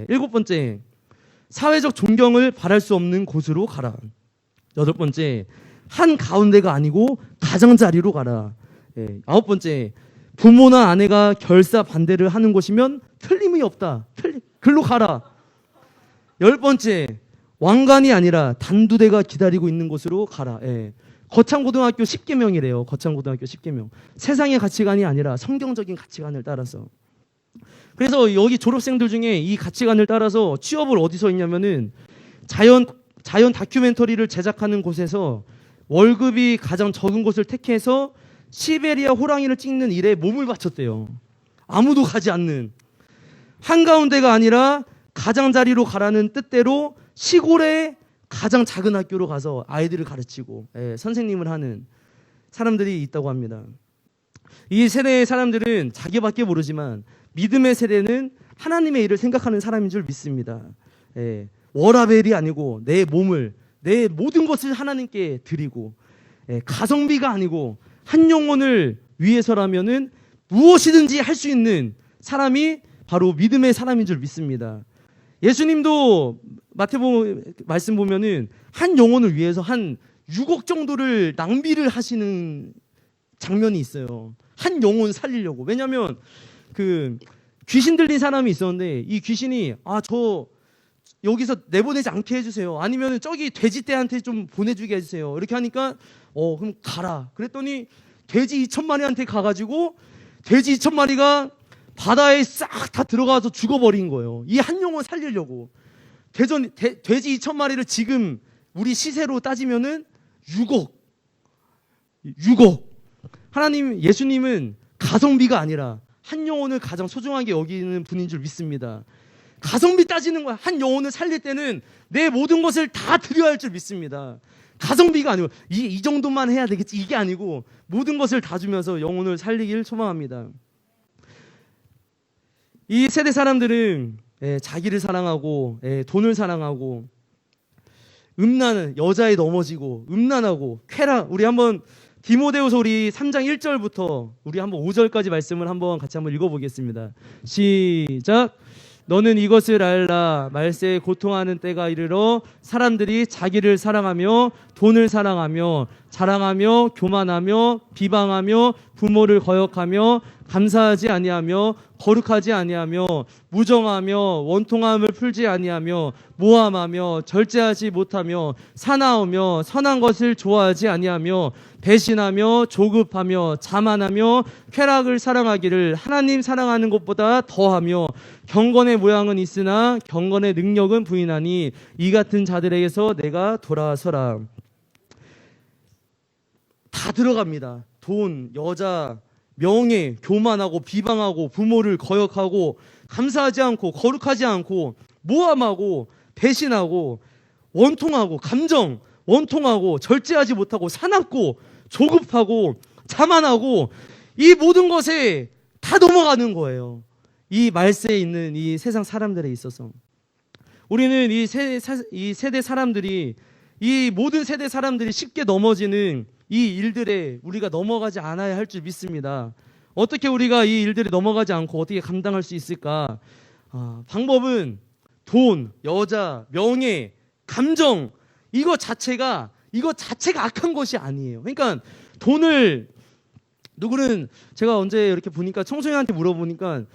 일곱 번째, 사회적 존경을 바랄 수 없는 곳으로 가라. 여덟 번째, 한 가운데가 아니고 가장자리로 가라. 아홉 번째, 부모나 아내가 결사 반대를 하는 곳이면 틀림이 없다. 글로 가라. 열 번째, 왕관이 아니라 단두대가 기다리고 있는 곳으로 가라. 거창고등학교 10계명이래요. 거창고등학교 10계명. 세상의 가치관이 아니라 성경적인 가치관을 따라서. 그래서 여기 졸업생들 중에 이 가치관을 따라서 취업을 어디서 했냐면은 자연 다큐멘터리를 제작하는 곳에서 월급이 가장 적은 곳을 택해서 시베리아 호랑이를 찍는 일에 몸을 바쳤대요. 아무도 가지 않는. 한가운데가 아니라 가장자리로 가라는 뜻대로 시골의 가장 작은 학교로 가서 아이들을 가르치고 선생님을 하는 사람들이 있다고 합니다. 이 세대의 사람들은 자기밖에 모르지만 믿음의 세대는 하나님의 일을 생각하는 사람인 줄 믿습니다. 워라벨이 아니고 내 몸을, 내 모든 것을 하나님께 드리고 가성비가 아니고 한 영혼을 위해서라면은 무엇이든지 할 수 있는 사람이 바로 믿음의 사람인 줄 믿습니다. 예수님도 마태복음 말씀 보면은 한 영혼을 위해서 한 6억 정도를 낭비를 하시는 장면이 있어요. 한 영혼 살리려고. 왜냐하면 그 귀신 들린 사람이 있었는데 이 귀신이 저 여기서 내보내지 않게 해주세요. 아니면 저기 돼지떼한테 좀 보내주게 해주세요. 이렇게 하니까 그럼 가라. 그랬더니 돼지 2,000마리한테 가가지고 돼지 2,000마리가 바다에 싹 다 들어가서 죽어버린 거예요. 이 한 영혼 살리려고. 돼지 2,000마리를 지금 우리 시세로 따지면은 6억. 하나님, 예수님은 가성비가 아니라 한 영혼을 가장 소중하게 여기는 분인 줄 믿습니다. 가성비 따지는 거야. 한 영혼을 살릴 때는 내 모든 것을 다 드려야 할 줄 믿습니다. 가성비가 아니고 이 정도만 해야 되겠지 이게 아니고 모든 것을 다 주면서 영혼을 살리길 소망합니다. 이 세대 사람들은 자기를 사랑하고 돈을 사랑하고 음란은 여자에 넘어지고 음란하고 쾌락. 우리 한번 디모데후서 우리 3장 1절부터 우리 한번 5절까지 말씀을 한번 같이 한번 읽어보겠습니다. 시작. 너는 이것을 알라 말세에 고통하는 때가 이르러 사람들이 자기를 사랑하며 돈을 사랑하며 자랑하며 교만하며 비방하며 부모를 거역하며 감사하지 아니하며 거룩하지 아니하며 무정하며 원통함을 풀지 아니하며 모함하며 절제하지 못하며 사나우며 선한 것을 좋아하지 아니하며 배신하며 조급하며 자만하며 쾌락을 사랑하기를 하나님 사랑하는 것보다 더하며 경건의 모양은 있으나 경건의 능력은 부인하니 이 같은 자들에게서 내가 돌아서라. 다 들어갑니다. 돈, 여자, 명예, 교만하고 비방하고 부모를 거역하고 감사하지 않고 거룩하지 않고 모함하고 배신하고 원통하고 감정 원통하고 절제하지 못하고 사납고 조급하고 자만하고 이 모든 것에 다 넘어가는 거예요. 이 말세에 있는 이 세상 사람들에 있어서 우리는 이 세대 사람들이, 이 모든 세대 사람들이 쉽게 넘어지는 이 일들에 우리가 넘어가지 않아야 할 줄 믿습니다. 어떻게 우리가 이 일들에 넘어가지 않고 어떻게 감당할 수 있을까? 방법은 돈, 여자, 명예, 감정, 이거 자체가 악한 것이 아니에요. 그러니까 돈을, 누구는, 제가 언제 이렇게 보니까 청소년한테 물어보니까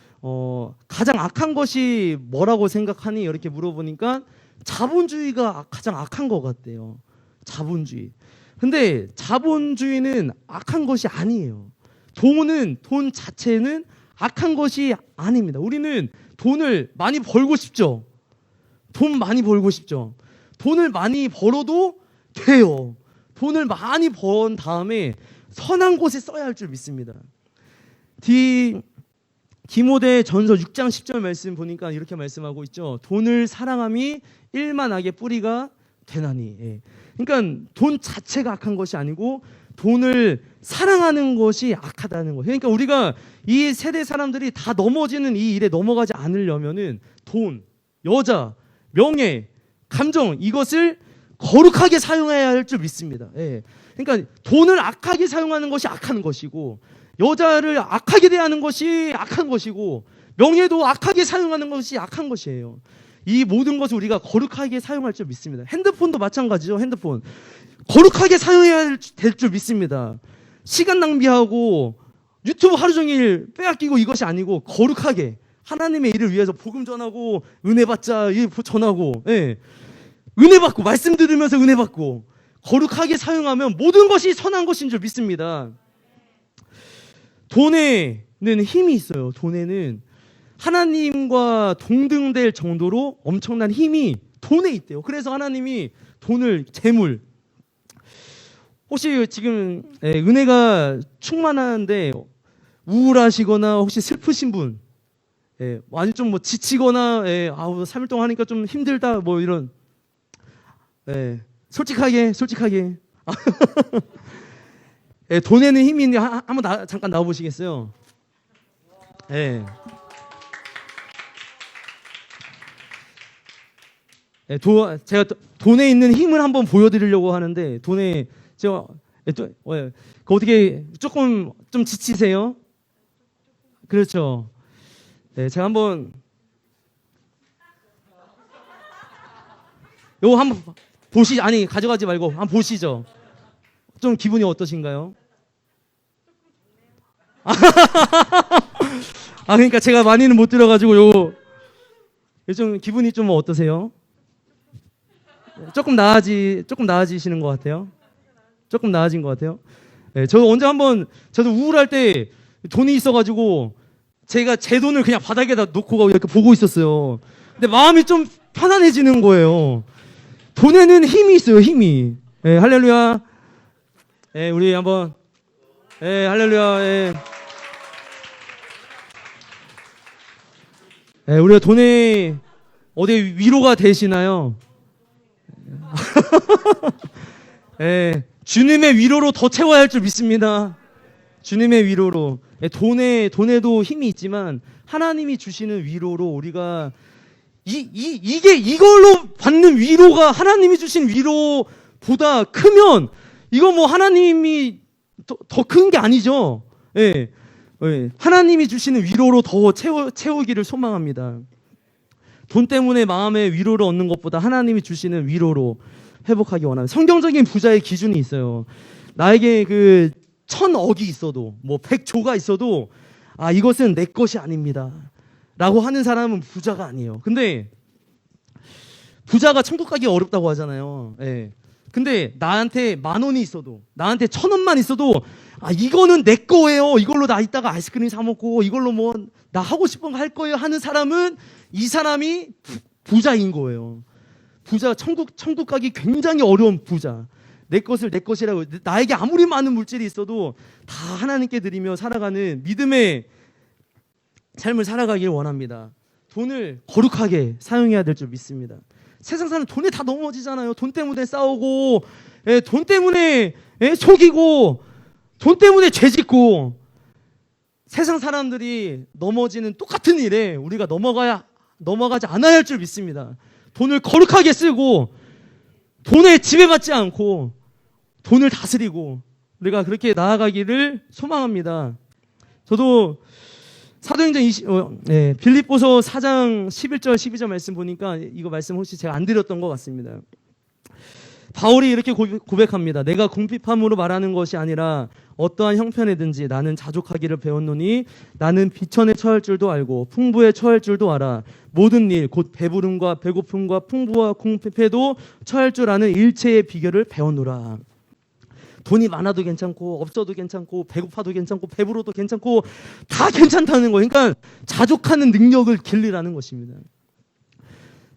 가장 악한 것이 뭐라고 생각하니 이렇게 물어보니까 자본주의가 가장 악한 것 같대요. 자본주의. 근데 자본주의는 악한 것이 아니에요. 돈 자체는 악한 것이 아닙니다. 우리는 돈을 많이 벌고 싶죠. 돈 많이 벌고 싶죠. 돈을 많이 벌어도 돼요. 돈을 많이 번 다음에 선한 곳에 써야 할 줄 믿습니다. 디모데 전서 6장 10절 말씀 보니까 이렇게 말씀하고 있죠. 돈을 사랑함이 일만하게 뿌리가 되나니. 예. 그러니까 돈 자체가 악한 것이 아니고 돈을 사랑하는 것이 악하다는 거예요. 그러니까 우리가 이 세대 사람들이 다 넘어지는 이 일에 넘어가지 않으려면은 돈, 여자, 명예, 감정, 이것을 거룩하게 사용해야 할 줄 믿습니다. 예. 그러니까 돈을 악하게 사용하는 것이 악한 것이고, 여자를 악하게 대하는 것이 악한 것이고, 명예도 악하게 사용하는 것이 악한 것이에요. 이 모든 것을 우리가 거룩하게 사용할 줄 믿습니다. 핸드폰도 마찬가지죠. 핸드폰 거룩하게 사용해야 될 줄 믿습니다. 시간 낭비하고 유튜브 하루 종일 빼앗기고 이것이 아니고 거룩하게 하나님의 일을 위해서 복음 전하고 은혜 받자 전하고, 예. 은혜 받고 말씀 들으면서 은혜 받고 거룩하게 사용하면 모든 것이 선한 것인 줄 믿습니다. 돈에는 힘이 있어요. 돈에는 하나님과 동등될 정도로 엄청난 힘이 돈에 있대요. 그래서 하나님이 돈을, 재물, 혹시 지금 은혜가 충만한데 우울하시거나 혹시 슬프신 분, 아니 좀 뭐 지치거나, 아우 3일 동안 하니까 좀 힘들다, 뭐 이런, 솔직하게 돈에는 힘이 있는데 한번 잠깐 나와 보시겠어요? 제가 돈에 있는 힘을 한번 보여드리려고 하는데, 돈에 제가 어떻게 조금 좀 지치세요? 그렇죠. 제가 한번 요거 한번 아니 가져가지 말고 한번 보시죠. 좀 기분이 어떠신가요? 그러니까 제가 많이는 못 들어가지고 요거 좀 기분이 좀 어떠세요? 조금 나아지시는 것 같아요. 조금 나아진 것 같아요. 저도 언제 한번, 저도 우울할 때 돈이 있어가지고 제가 제 돈을 그냥 바닥에다 놓고 이렇게 보고 있었어요. 근데 마음이 좀 편안해지는 거예요. 돈에는 힘이 있어요, 힘이. 할렐루야. 우리 한번, 할렐루야. 우리가 돈에 어디 위로가 되시나요? 주님의 위로로 더 채워야 할 줄 믿습니다. 주님의 위로로. 돈에도 힘이 있지만 하나님이 주시는 위로로 우리가 이걸로 받는 위로가 하나님이 주신 위로보다 크면 이거 뭐 하나님이 더 큰 게 아니죠. 하나님이 주시는 위로로 더 채우기를 소망합니다. 돈 때문에 마음의 위로를 얻는 것보다 하나님이 주시는 위로로 회복하기 원합니다. 성경적인 부자의 기준이 있어요. 나에게 1,000억이 있어도, 뭐 100조가 있어도, 이것은 내 것이 아닙니다 라고 하는 사람은 부자가 아니에요. 근데 부자가 천국 가기 어렵다고 하잖아요. 근데 나한테 10,000원이 있어도, 나한테 1,000원만 있어도, 이거는 내 거예요, 이걸로 나 이따가 아이스크림 사 먹고 이걸로 뭐 나 하고 싶은 거 할 거예요 하는 사람은, 이 사람이 부자인 거예요. 부자, 천국 가기 굉장히 어려운 부자. 내 것을 내 것이라고, 나에게 아무리 많은 물질이 있어도 다 하나님께 드리며 살아가는 믿음의 삶을 살아가길 원합니다. 돈을 거룩하게 사용해야 될 줄 믿습니다. 세상 사람 돈에 다 넘어지잖아요. 돈 때문에 싸우고, 돈 때문에 속이고, 돈 때문에 죄짓고. 세상 사람들이 넘어지는 똑같은 일에 우리가 넘어가지 않아야 할 줄 믿습니다. 돈을 거룩하게 쓰고 돈에 지배받지 않고 돈을 다스리고 우리가 그렇게 나아가기를 소망합니다. 저도 사도행전 빌립보서 4장 11절 12절 말씀 보니까 이거 말씀 혹시 제가 안 드렸던 것 같습니다. 바울이 이렇게 고백합니다. 내가 궁핍함으로 말하는 것이 아니라 어떠한 형편에든지 나는 자족하기를 배웠노니 나는 비천에 처할 줄도 알고 풍부에 처할 줄도 알아. 모든 일 곧 배부름과 배고픔과 풍부와 궁핍에도 처할 줄 아는 일체의 비결을 배웠노라. 돈이 많아도 괜찮고 없어도 괜찮고 배고파도 괜찮고 배부러도 괜찮고 다 괜찮다는 거예요. 그러니까 자족하는 능력을 길르라는 것입니다.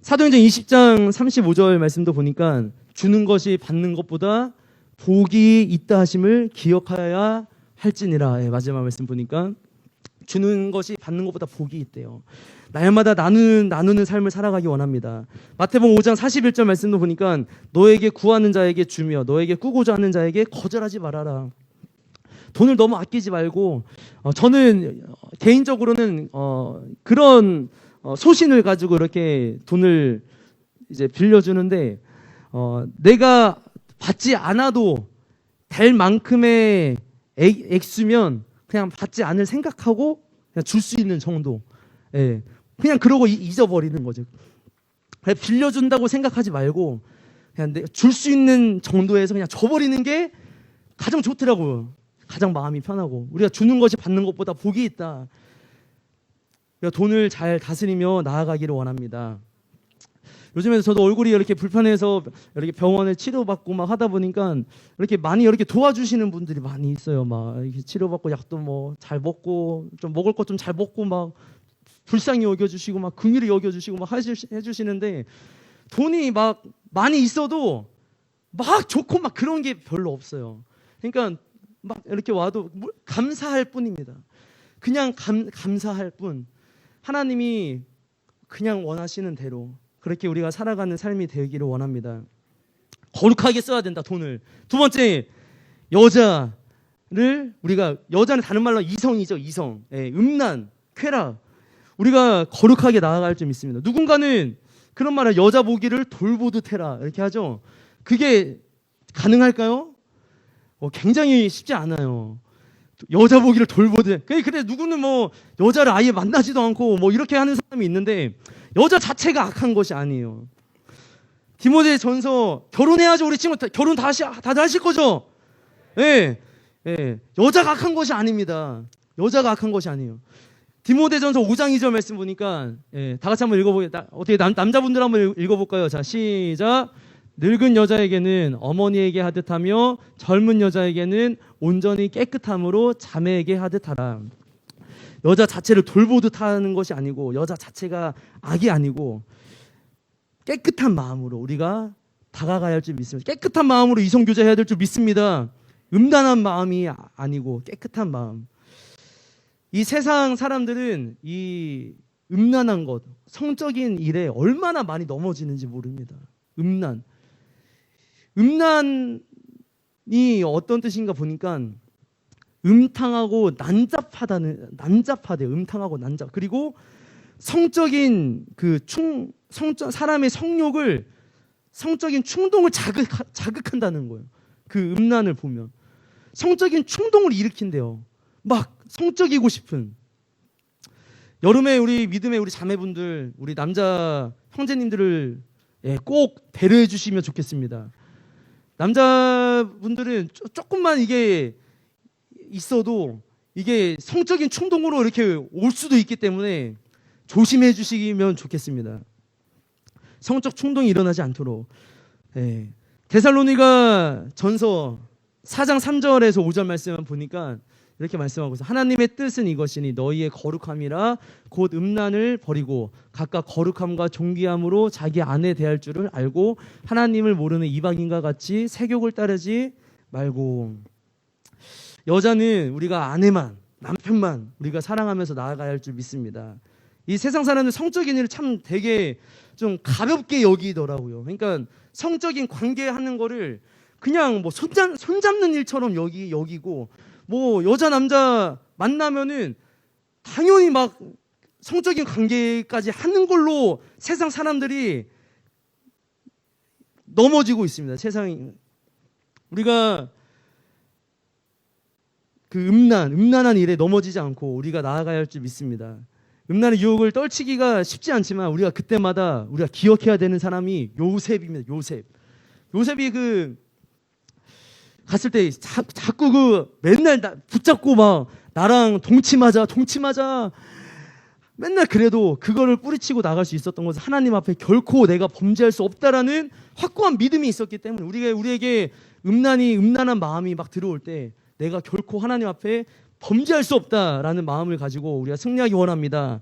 사도행전 20장 35절 말씀도 보니까 주는 것이 받는 것보다 복이 있다 하심을 기억하여야 할지니라. 마지막 말씀 보니까 주는 것이 받는 것보다 복이 있대요. 날마다 나누는 삶을 살아가기 원합니다. 마태복음 5장 41절 말씀도 보니까 너에게 구하는 자에게 주며 너에게 꾸고자 하는 자에게 거절하지 말아라. 돈을 너무 아끼지 말고 저는 개인적으로는 그런 소신을 가지고 이렇게 돈을 이제 빌려주는데 내가 받지 않아도 될 만큼의 액수면 그냥 받지 않을 생각하고 그냥 줄 수 있는 정도. 예. 그냥 그러고 잊어버리는 거죠. 그냥 빌려준다고 생각하지 말고 그냥 줄 수 있는 정도에서 그냥 줘버리는 게 가장 좋더라고요. 가장 마음이 편하고 우리가 주는 것이 받는 것보다 복이 있다. 돈을 잘 다스리며 나아가기를 원합니다. 요즘에 저도 얼굴이 이렇게 불편해서 이렇게 병원에 치료받고 막 하다 보니까 이렇게 많이 이렇게 도와주시는 분들이 많이 있어요. 막 이렇게 치료받고 약도 뭐 잘 먹고 좀 먹을 것 좀 잘 먹고 막 불쌍히 여겨주시고 막 긍휼히 여겨주시고 막 해주시는데 돈이 막 많이 있어도 막 좋고 막 그런 게 별로 없어요. 그러니까 막 이렇게 와도 감사할 뿐입니다. 그냥 감사할 뿐. 하나님이 그냥 원하시는 대로 그렇게 우리가 살아가는 삶이 되기를 원합니다. 거룩하게 써야 된다, 돈을. 두 번째, 여자를 우리가 여자는 다른 말로 이성이죠, 이성. 음란, 쾌락. 우리가 거룩하게 나아갈 줄 믿습니다. 누군가는 그런 말을 여자 보기를 돌보듯 해라 이렇게 하죠. 그게 가능할까요? 굉장히 쉽지 않아요. 여자 보기를 돌보듯. 근데 누구는 뭐 여자를 아예 만나지도 않고 뭐 이렇게 하는 사람이 있는데 여자 자체가 악한 것이 아니에요. 디모데전서 결혼해야죠. 우리 친구 결혼 다들 하실 거죠? 예. 예. 여자가 악한 것이 아닙니다. 여자가 악한 것이 아니에요. 디모데전서 5장 2절 말씀 보니까 다 같이 한번 읽어보겠다. 어떻게 남자분들 한번 읽어볼까요? 자, 시작. 늙은 여자에게는 어머니에게 하듯하며 젊은 여자에게는 온전히 깨끗함으로 자매에게 하듯하라. 여자 자체를 돌보듯 하는 것이 아니고 여자 자체가 악이 아니고 깨끗한 마음으로 우리가 다가가야 할 줄 믿습니다. 깨끗한 마음으로 이성교제해야 될 줄 믿습니다. 음란한 마음이 아니고 깨끗한 마음. 이 세상 사람들은 이 음란한 것, 성적인 일에 얼마나 많이 넘어지는지 모릅니다. 음란이 어떤 뜻인가 보니까 음탕하고 난잡하대요. 음탕하고 난잡. 그리고 성적인 사람의 성욕을 성적인 충동을 자극한다는 거예요. 그 음란을 보면 성적인 충동을 일으킨대요. 막 성적이고 싶은. 여름에 우리 믿음의 우리 자매분들, 우리 남자 형제님들을 꼭 배려해 주시면 좋겠습니다. 남자분들은 조금만 이게 있어도 이게 성적인 충동으로 이렇게 올 수도 있기 때문에 조심해 주시면 좋겠습니다. 성적 충동이 일어나지 않도록. 데살로니가 전서 4장 3절에서 5절 말씀을 보니까 이렇게 말씀하고 있어요. 하나님의 뜻은 이것이니 너희의 거룩함이라 곧 음란을 버리고 각각 거룩함과 존귀함으로 자기 아내 대할 줄을 알고 하나님을 모르는 이방인과 같이 세욕을 따르지 말고. 여자는 우리가 아내만, 남편만 우리가 사랑하면서 나아가야 할 줄 믿습니다. 이 세상 사람들 성적인 일을 참 되게 좀 가볍게 여기더라고요. 그러니까 성적인 관계하는 거를 그냥 뭐 손잡는 일처럼 여기고 뭐 여자 남자 만나면은 당연히 막 성적인 관계까지 하는 걸로 세상 사람들이 넘어지고 있습니다. 세상이. 우리가 그 음란한 일에 넘어지지 않고 우리가 나아가야 할 줄 믿습니다. 음란의 유혹을 떨치기가 쉽지 않지만 우리가 그때마다 우리가 기억해야 되는 사람이 요셉입니다. 요셉이 그 갔을 때 자꾸 그 맨날 붙잡고 막 나랑 동침하자 맨날 그래도 그거를 뿌리치고 나갈 수 있었던 것은 하나님 앞에 결코 내가 범죄할 수 없다라는 확고한 믿음이 있었기 때문에 우리에게 음란한 마음이 막 들어올 때 내가 결코 하나님 앞에 범죄할 수 없다라는 마음을 가지고 우리가 승리하기 원합니다.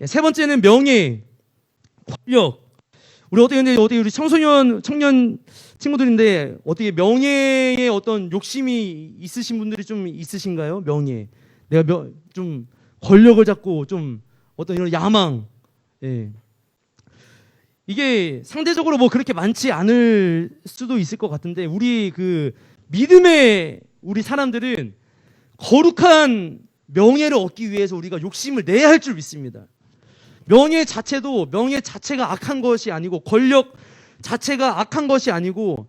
세 번째는 명예, 권력. 어떻게 우리 청년 친구들인데 어떻게 명예에 어떤 욕심이 있으신 분들이 좀 있으신가요? 명예. 내가 좀 권력을 잡고 좀 어떤 이런 야망. 예. 이게 상대적으로 뭐 그렇게 많지 않을 수도 있을 것 같은데 우리 그 믿음의 우리 사람들은 거룩한 명예를 얻기 위해서 우리가 욕심을 내야 할 줄 믿습니다. 명예 자체가 악한 것이 아니고 권력 자체가 악한 것이 아니고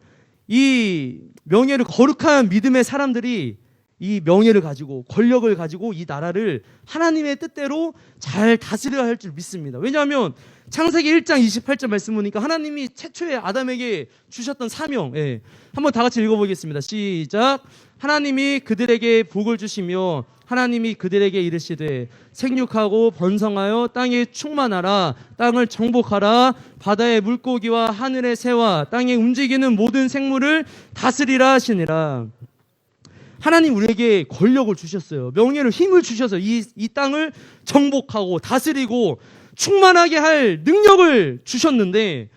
이 명예를 거룩한 믿음의 사람들이 이 명예를 가지고 권력을 가지고 이 나라를 하나님의 뜻대로 잘 다스려야 할 줄 믿습니다. 왜냐하면 창세기 1장 28절 말씀 보니까 하나님이 최초에 아담에게 주셨던 사명, 한번 다 같이 읽어보겠습니다. 시작. 하나님이 그들에게 복을 주시며 하나님이 그들에게 이르시되 생육하고 번성하여 땅에 충만하라. 땅을 정복하라. 바다의 물고기와 하늘의 새와 땅에 움직이는 모든 생물을 다스리라 하시니라. 하나님 우리에게 권력을 주셨어요. 명예를 힘을 주셔서 이 땅을 정복하고 다스리고 충만하게 할 능력을 주셨는데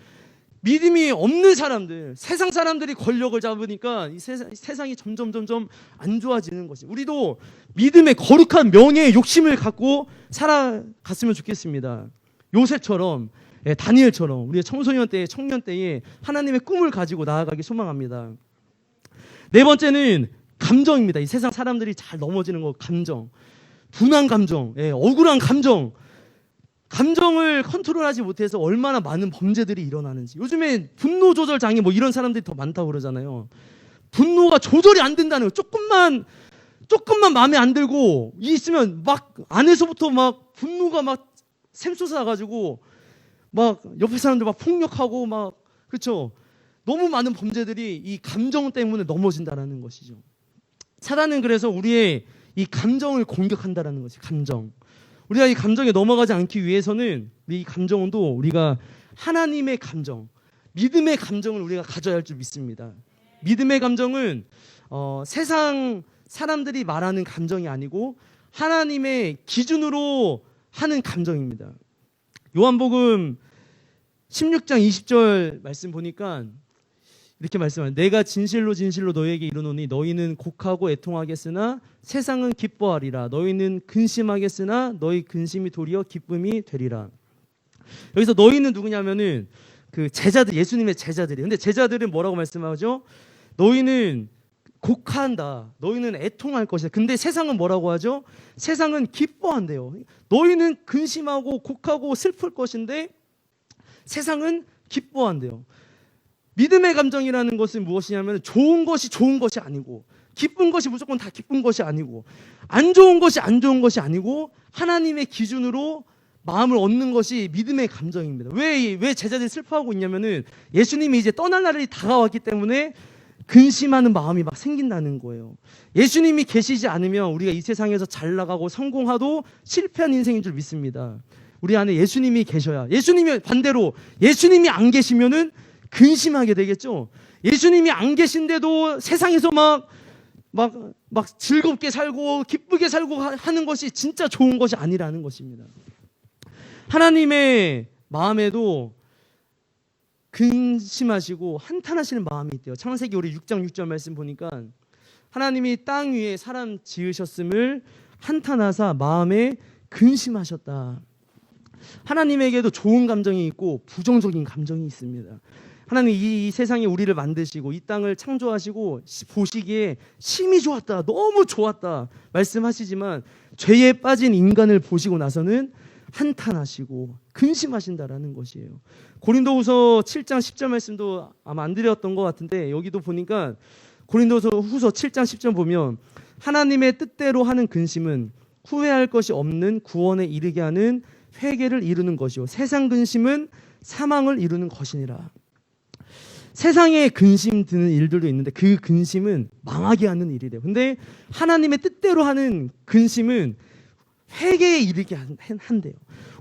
믿음이 없는 사람들, 세상 사람들이 권력을 잡으니까 이 세상이 점점 안 좋아지는 것이. 우리도 믿음의 거룩한 명예의 욕심을 갖고 살아갔으면 좋겠습니다. 요셉처럼, 다니엘처럼 우리의 청년 때에 하나님의 꿈을 가지고 나아가기 소망합니다. 네 번째는 감정입니다. 이 세상 사람들이 잘 넘어지는 거 감정. 분한 감정, 억울한 감정. 감정을 컨트롤하지 못해서 얼마나 많은 범죄들이 일어나는지. 요즘에 분노 조절 장애 뭐 이런 사람들이 더 많다고 그러잖아요. 분노가 조절이 안 된다는 거. 조금만 마음에 안 들고 있으면 막 안에서부터 막 분노가 막 샘솟아 가지고 막 옆에 사람들 막 폭력하고 막 그렇죠. 너무 많은 범죄들이 이 감정 때문에 넘어진다라는 것이죠. 사단은 그래서 우리의 이 감정을 공격한다라는 것이 감정. 우리가 이 감정에 넘어가지 않기 위해서는 이 감정도 우리가 하나님의 감정, 믿음의 감정을 우리가 가져야 할 줄 믿습니다. 믿음의 감정은 세상 사람들이 말하는 감정이 아니고 하나님의 기준으로 하는 감정입니다. 요한복음 16장 20절 말씀 보니까 이렇게 말씀합니다. 내가 진실로 너희에게 이르노니 너희는 곡하고 애통하겠으나 세상은 기뻐하리라. 너희는 근심하겠으나 너희 근심이 도리어 기쁨이 되리라. 여기서 너희는 누구냐면은 그 제자들, 예수님의 제자들이. 근데 제자들은 뭐라고 말씀하죠? 너희는 곡한다. 너희는 애통할 것이다. 근데 세상은 뭐라고 하죠? 세상은 기뻐한대요. 너희는 근심하고 곡하고 슬플 것인데 세상은 기뻐한대요. 믿음의 감정이라는 것은 무엇이냐면 좋은 것이 아니고 기쁜 것이 무조건 다 기쁜 것이 아니고 안 좋은 것이 아니고 하나님의 기준으로 마음을 얻는 것이 믿음의 감정입니다. 왜 제자들이 슬퍼하고 있냐면은 예수님이 이제 떠날 날이 다가왔기 때문에 근심하는 마음이 막 생긴다는 거예요. 예수님이 계시지 않으면 우리가 이 세상에서 잘 나가고 성공하도 실패한 인생인 줄 믿습니다. 우리 안에 예수님이 계셔야. 반대로 예수님이 안 계시면은 근심하게 되겠죠. 예수님이 안 계신데도 세상에서 막 즐겁게 살고 기쁘게 살고 하는 것이 진짜 좋은 것이 아니라는 것입니다. 하나님의 마음에도 근심하시고 한탄하시는 마음이 있대요. 창세기 우리 6장 6절 말씀 보니까 하나님이 땅 위에 사람 지으셨음을 한탄하사 마음에 근심하셨다. 하나님에게도 좋은 감정이 있고 부정적인 감정이 있습니다. 하나님 이 세상에 우리를 만드시고 이 땅을 창조하시고 보시기에 심히 좋았다, 너무 좋았다 말씀하시지만 죄에 빠진 인간을 보시고 나서는 한탄하시고 근심하신다라는 것이에요. 고린도후서 7장 10절 말씀도 아마 안 드렸던 것 같은데 여기도 보니까 고린도후서 7장 10절 보면 하나님의 뜻대로 하는 근심은 후회할 것이 없는 구원에 이르게 하는 회개를 이루는 것이요 세상 근심은 사망을 이루는 것이니라. 세상에 근심 드는 일들도 있는데 그 근심은 망하게 하는 일이래요. 근데 하나님의 뜻대로 하는 근심은 회개에 이르게 한대요.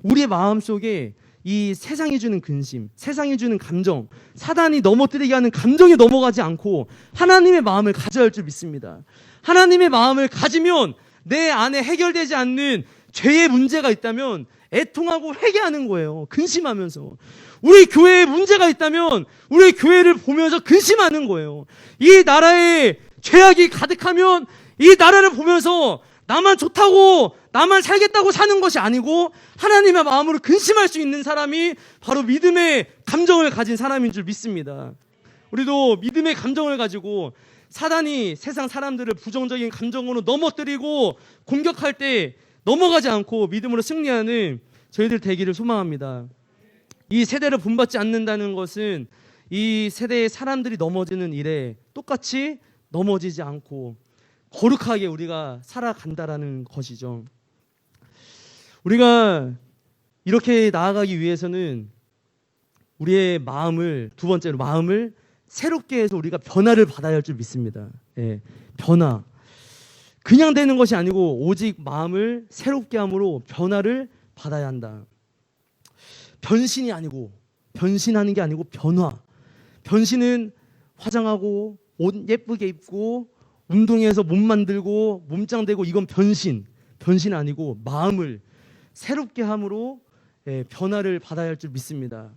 우리의 마음속에 이 세상이 주는 근심, 세상이 주는 감정, 사단이 넘어뜨리게 하는 감정에 넘어가지 않고 하나님의 마음을 가져야 할 줄 믿습니다. 하나님의 마음을 가지면 내 안에 해결되지 않는 죄의 문제가 있다면 애통하고 회개하는 거예요. 근심하면서. 우리 교회에 문제가 있다면 우리 교회를 보면서 근심하는 거예요. 이 나라에 죄악이 가득하면 이 나라를 보면서 나만 좋다고 나만 살겠다고 사는 것이 아니고 하나님의 마음으로 근심할 수 있는 사람이 바로 믿음의 감정을 가진 사람인 줄 믿습니다. 우리도 믿음의 감정을 가지고 사단이 세상 사람들을 부정적인 감정으로 넘어뜨리고 공격할 때 넘어가지 않고 믿음으로 승리하는 저희들 되기를 소망합니다. 이 세대를 본받지 않는다는 것은 이 세대의 사람들이 넘어지는 일에 똑같이 넘어지지 않고 거룩하게 우리가 살아간다라는 것이죠. 우리가 이렇게 나아가기 위해서는 우리의 마음을, 두 번째로 마음을 새롭게 해서 우리가 변화를 받아야 할 줄 믿습니다. 예, 변화. 그냥 되는 것이 아니고 오직 마음을 새롭게 함으로 변화를 받아야 한다. 변신이 아니고, 변신하는 게 아니고 변화. 변신은 화장하고 옷 예쁘게 입고 운동해서 몸 만들고 몸짱 되고 이건 변신. 변신 아니고 마음을 새롭게 함으로 변화를 받아야 할 줄 믿습니다.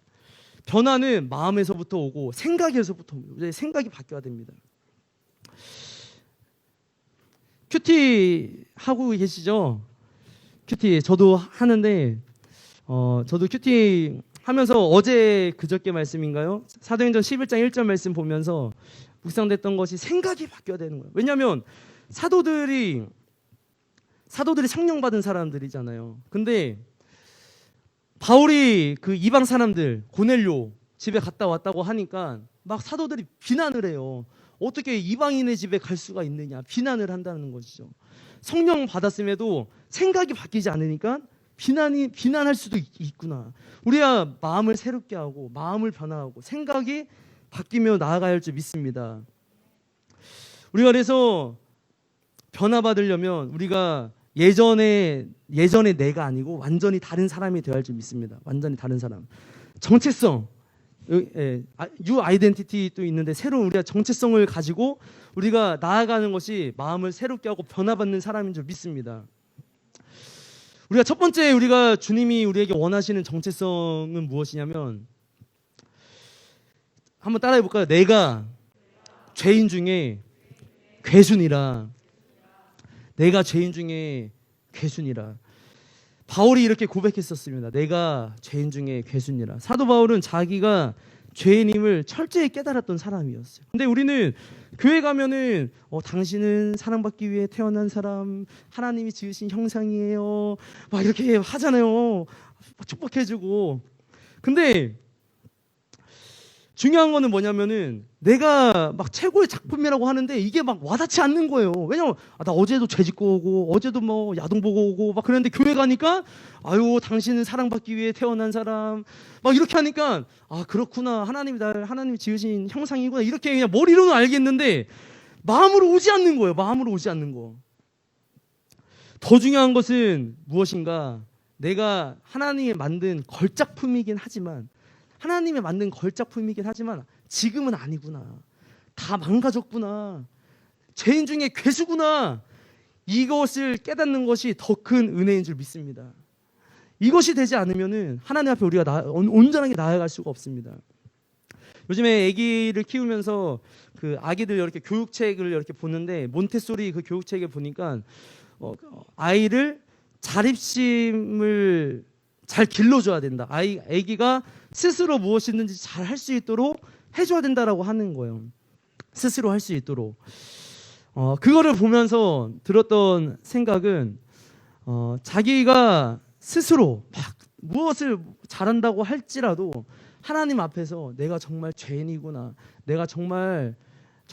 변화는 마음에서부터 오고 생각에서부터 옵니다. 생각이 바뀌어야 됩니다. 큐티 하고 계시죠? 큐티 저도 하는데 저도 큐티 하면서 어제 그저께 말씀인가요? 사도행전 11장 1절 말씀 보면서 묵상됐던 것이 생각이 바뀌어야 되는 거예요. 왜냐하면 사도들이 성령 받은 사람들이잖아요. 근데 바울이 그 이방 사람들 고넬료 집에 갔다 왔다고 하니까 막 사도들이 비난을 해요. 어떻게 이방인의 집에 갈 수가 있느냐 비난을 한다는 것이죠. 성령 받았음에도 생각이 바뀌지 않으니까 비난할 수도 있구나. 우리가 마음을 새롭게 하고 마음을 변화하고 생각이 바뀌며 나아가야 할 줄 믿습니다. 우리가 그래서 변화받으려면 우리가 예전에 내가 아니고 완전히 다른 사람이 되어야 할 줄 믿습니다. 완전히 다른 사람. 정체성, 뉴 아이덴티티도 있는데 새로운 우리가 정체성을 가지고 우리가 나아가는 것이 마음을 새롭게 하고 변화받는 사람인 줄 믿습니다. 우리가 첫 번째 우리가 주님이 우리에게 원하시는 정체성은 무엇이냐면 한번 따라해 볼까요? 내가 죄인 중에 괴순이라. 내가 죄인 중에 괴순이라. 바울이 이렇게 고백했었습니다. 내가 죄인 중에 괴순이라. 사도 바울은 자기가 죄인임을 철저히 깨달았던 사람이었어요. 근데 우리는 교회 가면은 당신은 사랑받기 위해 태어난 사람, 하나님이 지으신 형상이에요. 막 이렇게 하잖아요. 축복해주고. 근데 중요한 거는 뭐냐면은 내가 막 최고의 작품이라고 하는데 이게 막 와닿지 않는 거예요. 왜냐면 나 어제도 죄 짓고 오고 어제도 뭐 야동 보고 오고 막 그랬는데 교회 가니까 아유 당신은 사랑받기 위해 태어난 사람 막 이렇게 하니까 그렇구나 하나님이 지으신 형상이구나 이렇게 그냥 머리로는 알겠는데 마음으로 오지 않는 거예요. 마음으로 오지 않는 거. 더 중요한 것은 무엇인가? 내가 하나님이 만든 걸작품이긴 하지만 지금은 아니구나. 다 망가졌구나. 죄인 중에 괴수구나. 이것을 깨닫는 것이 더 큰 은혜인 줄 믿습니다. 이것이 되지 않으면은 하나님 앞에 우리가 온전하게 나아갈 수가 없습니다. 요즘에 아기를 키우면서 그 아기들 이렇게 교육책을 이렇게 보는데 몬테소리 그 교육책에 보니까 아이를 자립심을 잘 길러줘야 된다. 아기가 스스로 무엇이든지 잘 할 수 있도록 해줘야 된다라고 하는 거예요. 스스로 할 수 있도록. 그거를 보면서 들었던 생각은 자기가 스스로 막 무엇을 잘한다고 할지라도 하나님 앞에서 내가 정말 죄인이구나, 내가 정말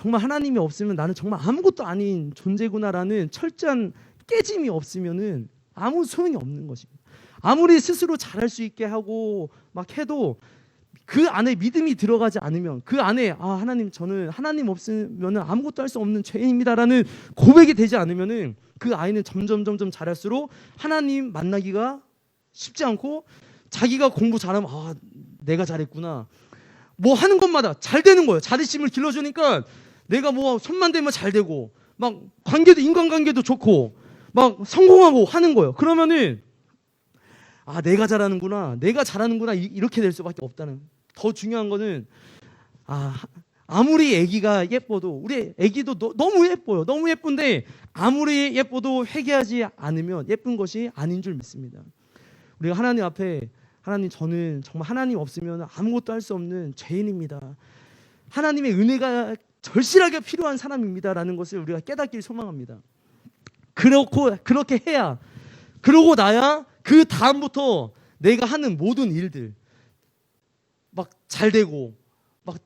하나님이 없으면 나는 정말 아무것도 아닌 존재구나라는 철저한 깨짐이 없으면은 아무 소용이 없는 것입니다. 아무리 스스로 잘할 수 있게 하고 막 해도 그 안에 믿음이 들어가지 않으면, 그 안에 하나님, 저는 하나님 없으면 아무것도 할 수 없는 죄인입니다라는 고백이 되지 않으면은 그 아이는 점점 자랄수록 하나님 만나기가 쉽지 않고, 자기가 공부 잘하면 내가 잘했구나, 뭐 하는 것마다 잘 되는 거예요. 자립심을 길러주니까 내가 뭐 손만 대면 잘 되고, 막 인간관계도 좋고 막 성공하고 하는 거예요. 그러면은 내가 잘하는구나, 이렇게 될 수밖에 없다는. 더 중요한 거는 아무리 아기가 예뻐도, 우리 아기도 너무 예뻐요. 너무 예쁜데 아무리 예뻐도 회개하지 않으면 예쁜 것이 아닌 줄 믿습니다. 우리가 하나님 앞에, 하나님, 저는 정말 하나님 없으면 아무것도 할 수 없는 죄인입니다, 하나님의 은혜가 절실하게 필요한 사람입니다라는 것을 우리가 깨닫길 소망합니다. 그렇게 해야, 그러고 나야 그 다음부터 내가 하는 모든 일들 막 잘 되고 막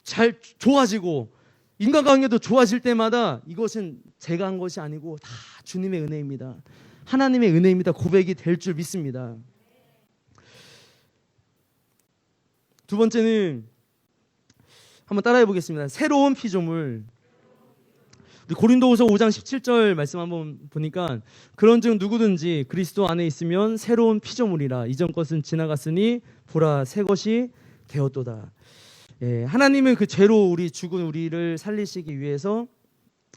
잘 좋아지고, 인간관계도 좋아질 때마다 이것은 제가 한 것이 아니고 다 주님의 은혜입니다, 하나님의 은혜입니다 고백이 될 줄 믿습니다. 두 번째는 한번 따라해 보겠습니다. 새로운 피조물. 우리 고린도후서 5장 17절 말씀 한번 보니까, 그런즉 누구든지 그리스도 안에 있으면 새로운 피조물이라, 이전 것은 지나갔으니 보라 새 것이 되었도다. 하나님은 그 죄로 죽은 우리를 살리시기 위해서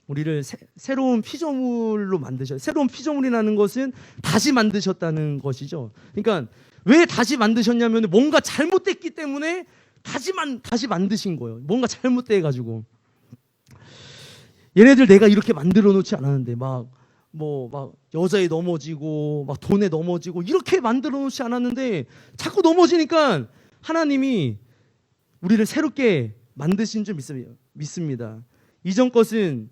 우리를 새로운 피조물로 만드셨어요. 새로운 피조물이라는 것은 다시 만드셨다는 것이죠. 그러니까 왜 다시 만드셨냐면 뭔가 잘못됐기 때문에 다시 만드신 거예요. 뭔가 잘못돼 가지고. 얘네들 내가 이렇게 만들어 놓지 않았는데 막 여자에 넘어지고 막 돈에 넘어지고 이렇게 만들어 놓지 않았는데 자꾸 넘어지니까 하나님이 우리를 새롭게 만드신 줄 믿습니다. 이전 것은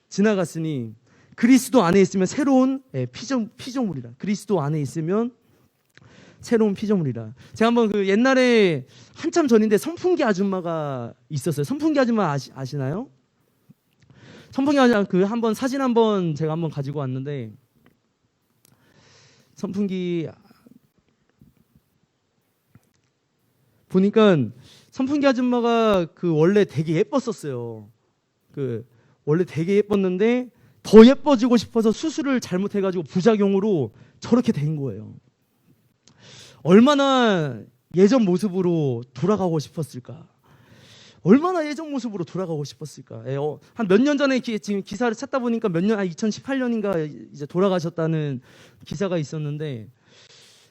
지나갔으니 그리스도 안에 있으면 새로운 피조물이라. 그리스도 안에 있으면 새로운 피조물이라. 제가 한번 그 옛날에 한참 전인데 선풍기 아줌마가 있었어요. 선풍기 아줌마 아시나요? 선풍기 아줌마 한번 사진 한번 제가 한번 가지고 왔는데, 선풍기 보니까 선풍기 아줌마가 원래 되게 예뻤었어요. 원래 되게 예뻤는데 더 예뻐지고 싶어서 수술을 잘못해가지고 부작용으로 저렇게 된 거예요. 얼마나 예전 모습으로 돌아가고 싶었을까? 얼마나 예전 모습으로 돌아가고 싶었을까? 한 몇 년 전에 지금 기사를 찾다 보니까 2018년인가 이제 돌아가셨다는 기사가 있었는데,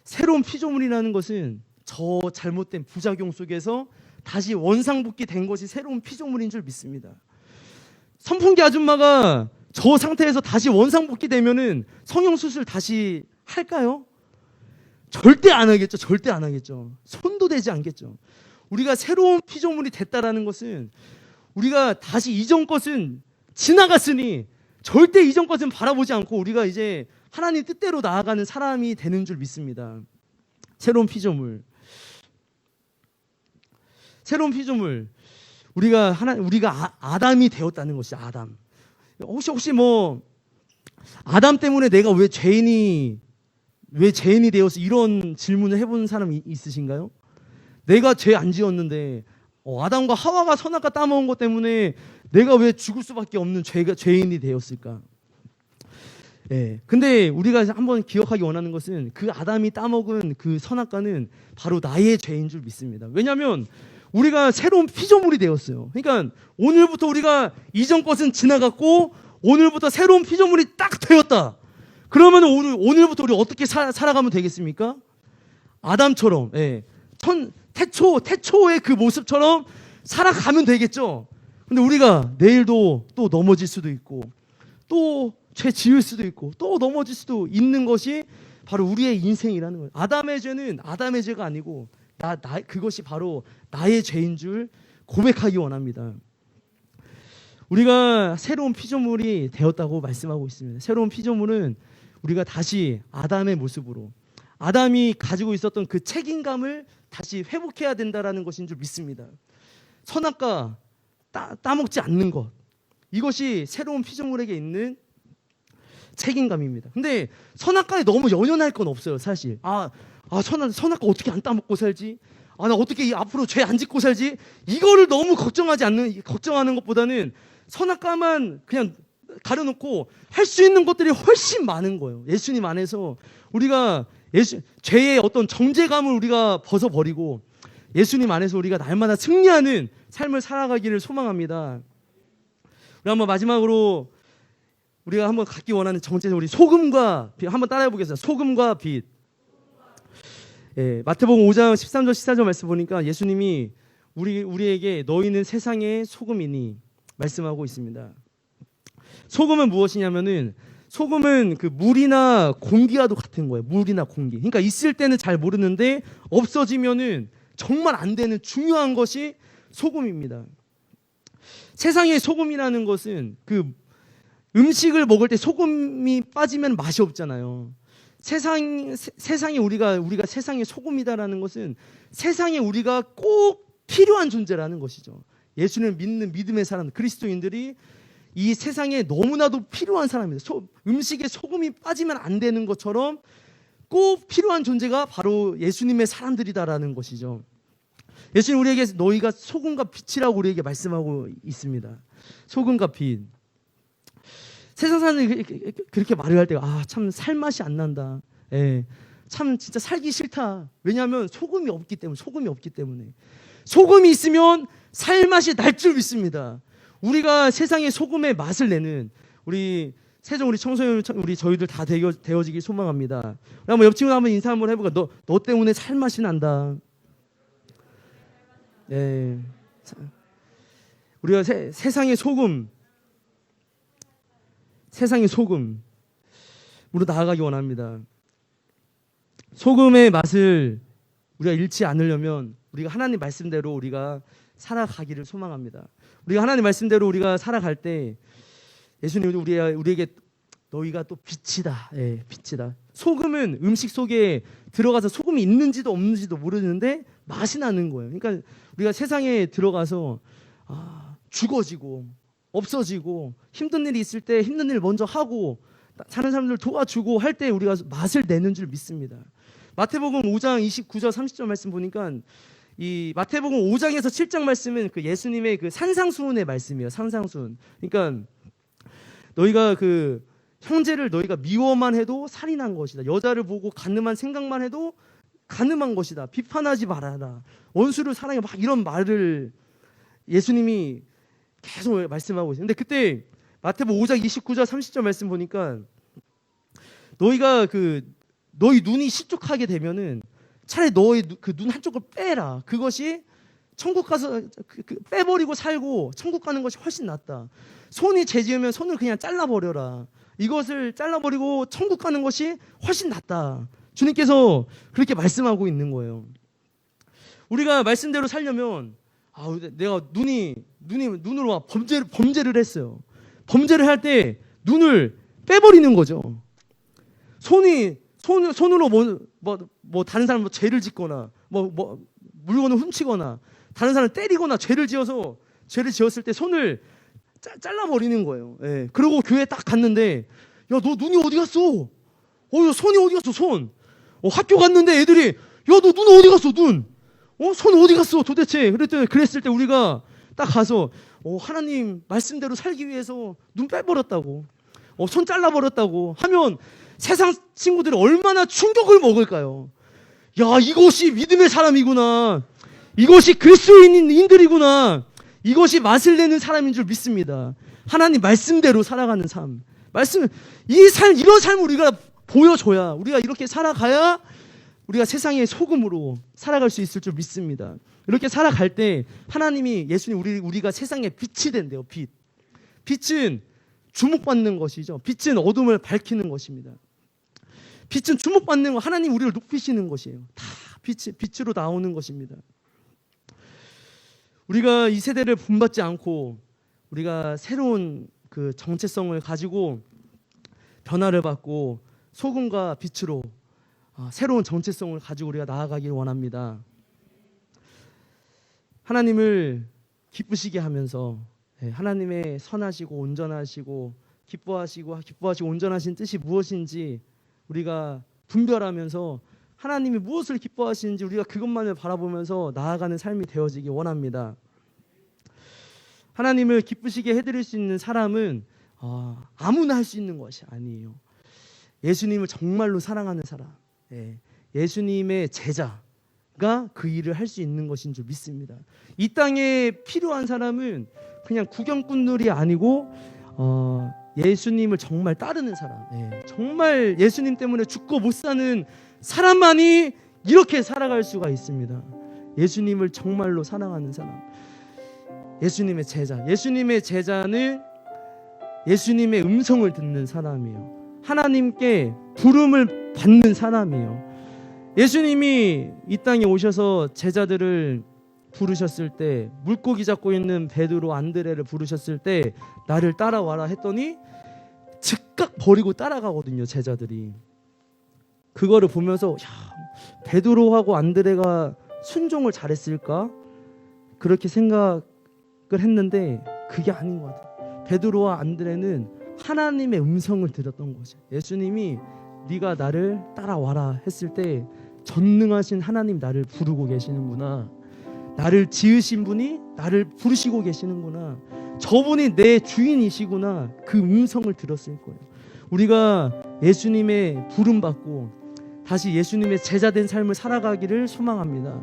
새로운 피조물이라는 것은 저 잘못된 부작용 속에서 다시 원상복귀 된 것이 새로운 피조물인 줄 믿습니다. 선풍기 아줌마가 저 상태에서 다시 원상복귀 되면은 성형수술 다시 할까요? 절대 안 하겠죠. 절대 안 하겠죠. 손도 대지 않겠죠. 우리가 새로운 피조물이 됐다라는 것은, 우리가 다시 이전 것은 지나갔으니 절대 이전 것은 바라보지 않고 우리가 이제 하나님 뜻대로 나아가는 사람이 되는 줄 믿습니다. 새로운 피조물. 새로운 피조물. 우리가 아담이 되었다는 것이 아담. 혹시 아담 때문에 내가 왜 죄인이 되어서 이런 질문을 해본 사람이 있으신가요? 내가 죄 안 지었는데 아담과 하와가 선악과 따먹은 것 때문에 내가 왜 죽을 수밖에 없는 죄인이 되었을까? 근데 우리가 한번 기억하기 원하는 것은 그 아담이 따먹은 그 선악과는 바로 나의 죄인 줄 믿습니다. 왜냐하면 우리가 새로운 피조물이 되었어요. 그러니까 오늘부터 우리가 이전 것은 지나갔고 오늘부터 새로운 피조물이 딱 되었다. 그러면 오늘부터 우리 어떻게 살아가면 되겠습니까? 아담처럼 태초의 그 모습처럼 살아가면 되겠죠. 근데 우리가 내일도 또 넘어질 수도 있고 또 죄 지을 수도 있고 또 넘어질 수도 있는 것이 바로 우리의 인생이라는 거예요. 아담의 죄는 아담의 죄가 아니고 그것이 바로 나의 죄인 줄 고백하기 원합니다. 우리가 새로운 피조물이 되었다고 말씀하고 있습니다. 새로운 피조물은 우리가 다시 아담의 모습으로, 아담이 가지고 있었던 그 책임감을 다시 회복해야 된다라는 것인 줄 믿습니다. 선악과 따먹지 않는 것, 이것이 새로운 피조물에게 있는 책임감입니다. 근데 선악과에 너무 연연할 건 없어요, 사실. 선악과 어떻게 안 따먹고 살지? 나 어떻게 앞으로 죄 안 짓고 살지? 이거를 너무 걱정하는 것보다는 선악과만 그냥 가려놓고 할 수 있는 것들이 훨씬 많은 거예요. 예수님 안에서 우리가 죄의 어떤 정죄감을 우리가 벗어버리고 예수님 안에서 우리가 날마다 승리하는 삶을 살아가기를 소망합니다. 우리 한번 마지막으로 우리가 한번 갖기 원하는 정체는 우리 소금과 빛 한번 따라해 보겠습니다. 소금과 빛. 마태복음 5장 13절 14절 말씀 보니까 예수님이 우리에게 너희는 세상의 소금이니 말씀하고 있습니다. 소금은 무엇이냐면은 소금은 그 물이나 공기와도 같은 거예요. 물이나 공기. 그러니까 있을 때는 잘 모르는데 없어지면은 정말 안 되는 중요한 것이 소금입니다. 세상의 소금이라는 것은 그 음식을 먹을 때 소금이 빠지면 맛이 없잖아요. 세상에 우리가 세상의 소금이다라는 것은 세상에 우리가 꼭 필요한 존재라는 것이죠. 예수를 믿는 믿음의 사람, 그리스도인들이 이 세상에 너무나도 필요한 사람입니다. 음식에 소금이 빠지면 안 되는 것처럼 꼭 필요한 존재가 바로 예수님의 사람들이다라는 것이죠. 예수님 우리에게 너희가 소금과 빛이라고 우리에게 말씀하고 있습니다. 소금과 빛. 세상 사람들이 그렇게 말을 할 때가 참 살맛이 안 난다. 참 진짜 살기 싫다. 왜냐하면 소금이 없기 때문에. 소금이 있으면 살맛이 날 줄 믿습니다. 우리가 세상의 소금의 맛을 내는 우리 세종 우리 청소년 우리 저희들 다 되어지길 소망합니다. 한번 옆 친구 한번 인사 한번 해볼까? 너 때문에 살맛이 난다. 우리가 세상의 소금으로 나아가기 원합니다. 소금의 맛을 우리가 잃지 않으려면 우리가 하나님 말씀대로 우리가 살아가기를 소망합니다. 우리가 하나님 말씀대로 우리가 살아갈 때 예수님이 우리에게 너희가 또 빛이다. 빛이다. 소금은 음식 속에 들어가서 소금이 있는지도 없는지도 모르는데 맛이 나는 거예요. 그러니까 우리가 세상에 들어가서 죽어지고 없어지고 힘든 일이 있을 때 힘든 일 먼저 하고 사는 사람들 도와주고 할 때 우리가 맛을 내는 줄 믿습니다. 마태복음 5장 29절 30절 말씀 보니까 이 마태복음 5장에서 7장 말씀은 그 예수님의 그 산상수훈의 말씀이에요. 산상수훈. 그러니까 너희가 그 형제를 너희가 미워만 해도 살인한 것이다. 여자를 보고 간음한 생각만 해도 간음한 것이다. 비판하지 말아라. 원수를 사랑해. 막 이런 말을 예수님이 계속 말씀하고 있어요. 근데 그때 마태복음 5장 29절 30절 말씀 보니까 너희가 너희 눈이 실족하게 되면은 차라리 너의 그 눈 한쪽을 빼라. 그것이 천국 가서 빼버리고 살고 천국 가는 것이 훨씬 낫다. 손이 죄지으면 손을 그냥 잘라버려라. 이것을 잘라버리고 천국 가는 것이 훨씬 낫다. 주님께서 그렇게 말씀하고 있는 거예요. 우리가 말씀대로 살려면 내가 눈으로 범죄를 했어요. 범죄를 할 때 눈을 빼버리는 거죠. 손으로 뭐 다른 사람 죄를 짓거나 뭐 물건을 훔치거나 다른 사람을 때리거나 죄를 지었을 때 손을 잘라버리는 거예요. 그리고 교회 딱 갔는데 야, 너 눈이 어디 갔어? 손이 어디 갔어? 손. 학교 갔는데 애들이 야, 너 눈 어디 갔어? 눈. 손 어디 갔어? 도대체. 그랬을 때 우리가 딱 가서 하나님 말씀대로 살기 위해서 눈 빼버렸다고, 손 잘라버렸다고 하면 세상 친구들이 얼마나 충격을 먹을까요? 야, 이것이 믿음의 사람이구나. 이것이 그리스도인들이구나. 이것이 맛을 내는 사람인 줄 믿습니다. 하나님 말씀대로 살아가는 삶. 이런 삶을 우리가 보여줘야, 우리가 이렇게 살아가야 우리가 세상의 소금으로 살아갈 수 있을 줄 믿습니다. 이렇게 살아갈 때 하나님이 예수님 우리가 세상의 빛이 된대요. 빛. 빛은 주목받는 것이죠. 빛은 어둠을 밝히는 것입니다. 빛은 주목받는 거, 하나님 우리를 높이시는 것이에요. 다 빛으로 나오는 것입니다. 우리가 이 세대를 본받지 않고 우리가 새로운 그 정체성을 가지고 변화를 받고 소금과 빛으로 새로운 정체성을 가지고 우리가 나아가길 원합니다. 하나님을 기쁘시게 하면서 하나님의 선하시고 온전하시고 기뻐하시고 온전하신 뜻이 무엇인지 우리가 분별하면서 하나님이 무엇을 기뻐하시는지 우리가 그것만을 바라보면서 나아가는 삶이 되어지기 원합니다. 하나님을 기쁘시게 해드릴 수 있는 사람은 아무나 할 수 있는 것이 아니에요. 예수님을 정말로 사랑하는 사람, 예수님의 제자가 그 일을 할 수 있는 것인 줄 믿습니다. 이 땅에 필요한 사람은 그냥 구경꾼들이 아니고 예수님을 정말 따르는 사람, 정말 예수님 때문에 죽고 못 사는 사람만이 이렇게 살아갈 수가 있습니다. 예수님을 정말로 사랑하는 사람, 예수님의 제자. 예수님의 제자는 예수님의 음성을 듣는 사람이에요. 하나님께 부름을 받는 사람이에요. 예수님이 이 땅에 오셔서 제자들을 부르셨을 때, 물고기 잡고 있는 베드로, 안드레를 부르셨을 때 나를 따라와라 했더니 즉각 버리고 따라가거든요, 제자들이. 그거를 보면서 베드로하고 안드레가 순종을 잘했을까? 그렇게 생각을 했는데 그게 아닌 것 같아요. 베드로와 안드레는 하나님의 음성을 들었던 거죠. 예수님이 네가 나를 따라와라 했을 때 전능하신 하나님 나를 부르고 계시는구나. 나를 지으신 분이 나를 부르시고 계시는구나. 저분이 내 주인이시구나. 그 음성을 들었을 거예요. 우리가 예수님의 부름받고 다시 예수님의 제자된 삶을 살아가기를 소망합니다.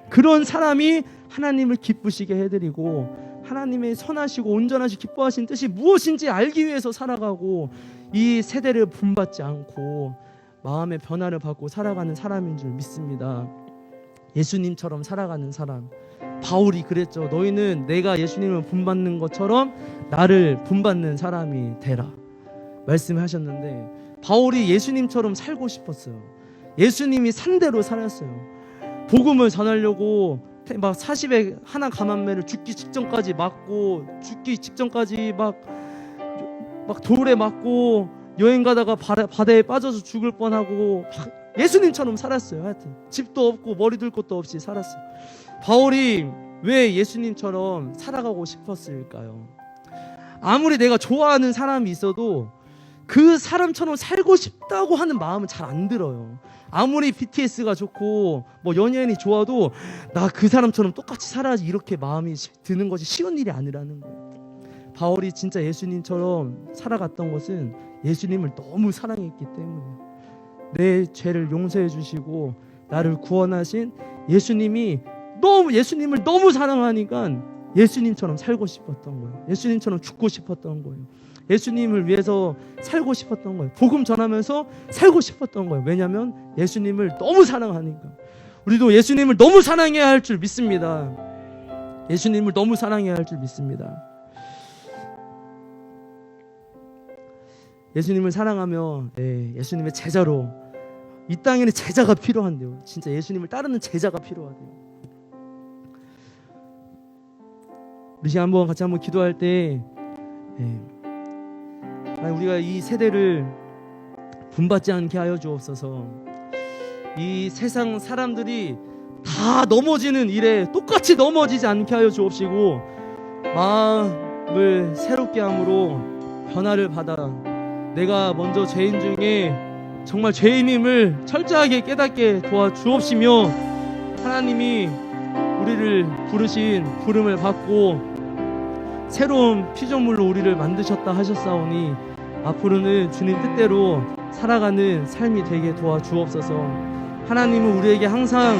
그런 사람이 하나님을 기쁘시게 해드리고 하나님의 선하시고 온전하시고 기뻐하신 뜻이 무엇인지 알기 위해서 살아가고 이 세대를 본받지 않고 마음의 변화를 받고 살아가는 사람인 줄 믿습니다. 예수님처럼 살아가는 사람. 바울이 그랬죠. 너희는 내가 예수님을 본받는 것처럼 나를 본받는 사람이 되라 말씀하셨는데, 바울이 예수님처럼 살고 싶었어요. 예수님이 산 대로 살았어요. 복음을 전하려고 막 40에 하나 감한매를 죽기 직전까지 맞고, 죽기 직전까지 막 돌에 맞고, 여행 가다가 바다에 빠져서 죽을 뻔하고 예수님처럼 살았어요. 하여튼 집도 없고 머리 둘 곳도 없이 살았어요. 바울이 왜 예수님처럼 살아가고 싶었을까요? 아무리 내가 좋아하는 사람이 있어도 그 사람처럼 살고 싶다고 하는 마음은 잘 안 들어요. 아무리 BTS가 좋고 뭐 연예인이 좋아도 나 그 사람처럼 똑같이 살아야지, 이렇게 마음이 드는 것이 쉬운 일이 아니라는 거예요. 바울이 진짜 예수님처럼 살아갔던 것은 예수님을 너무 사랑했기 때문이에요. 내 죄를 용서해 주시고 나를 구원하신 예수님을 너무 사랑하니까 예수님처럼 살고 싶었던 거예요. 예수님처럼 죽고 싶었던 거예요. 예수님을 위해서 살고 싶었던 거예요. 복음 전하면서 살고 싶었던 거예요. 왜냐하면 예수님을 너무 사랑하니까. 우리도 예수님을 너무 사랑해야 할 줄 믿습니다. 예수님을 너무 사랑해야 할 줄 믿습니다. 예수님을 사랑하며 예수님의 제자로, 이 땅에는 제자가 필요한데요. 진짜 예수님을 따르는 제자가 필요하대요. 우리 시간 같이 한번 기도할 때 우리가 이 세대를 분받지 않게 하여 주옵소서. 이 세상 사람들이 다 넘어지는 일에 똑같이 넘어지지 않게 하여 주옵시고, 마음을 새롭게 함으로 변화를 받아 내가 먼저 죄인 중에 정말 죄인임을 철저하게 깨닫게 도와주옵시며, 하나님이 우리를 부르신 부름을 받고 새로운 피조물로 우리를 만드셨다 하셨사오니 앞으로는 주님 뜻대로 살아가는 삶이 되게 도와주옵소서. 하나님은 우리에게 항상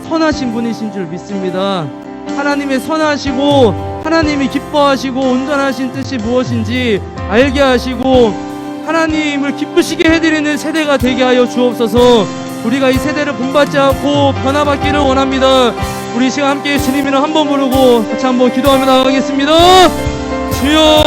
선하신 분이신 줄 믿습니다. 하나님의 선하시고 하나님이 기뻐하시고 온전하신 뜻이 무엇인지 알게 하시고 하나님을 기쁘시게 해드리는 세대가 되게 하여 주옵소서. 우리가 이 세대를 본받지 않고 변화받기를 원합니다. 우리 시간 함께 주님 이름 한번 부르고 같이 한번 기도하며 나가겠습니다. 주여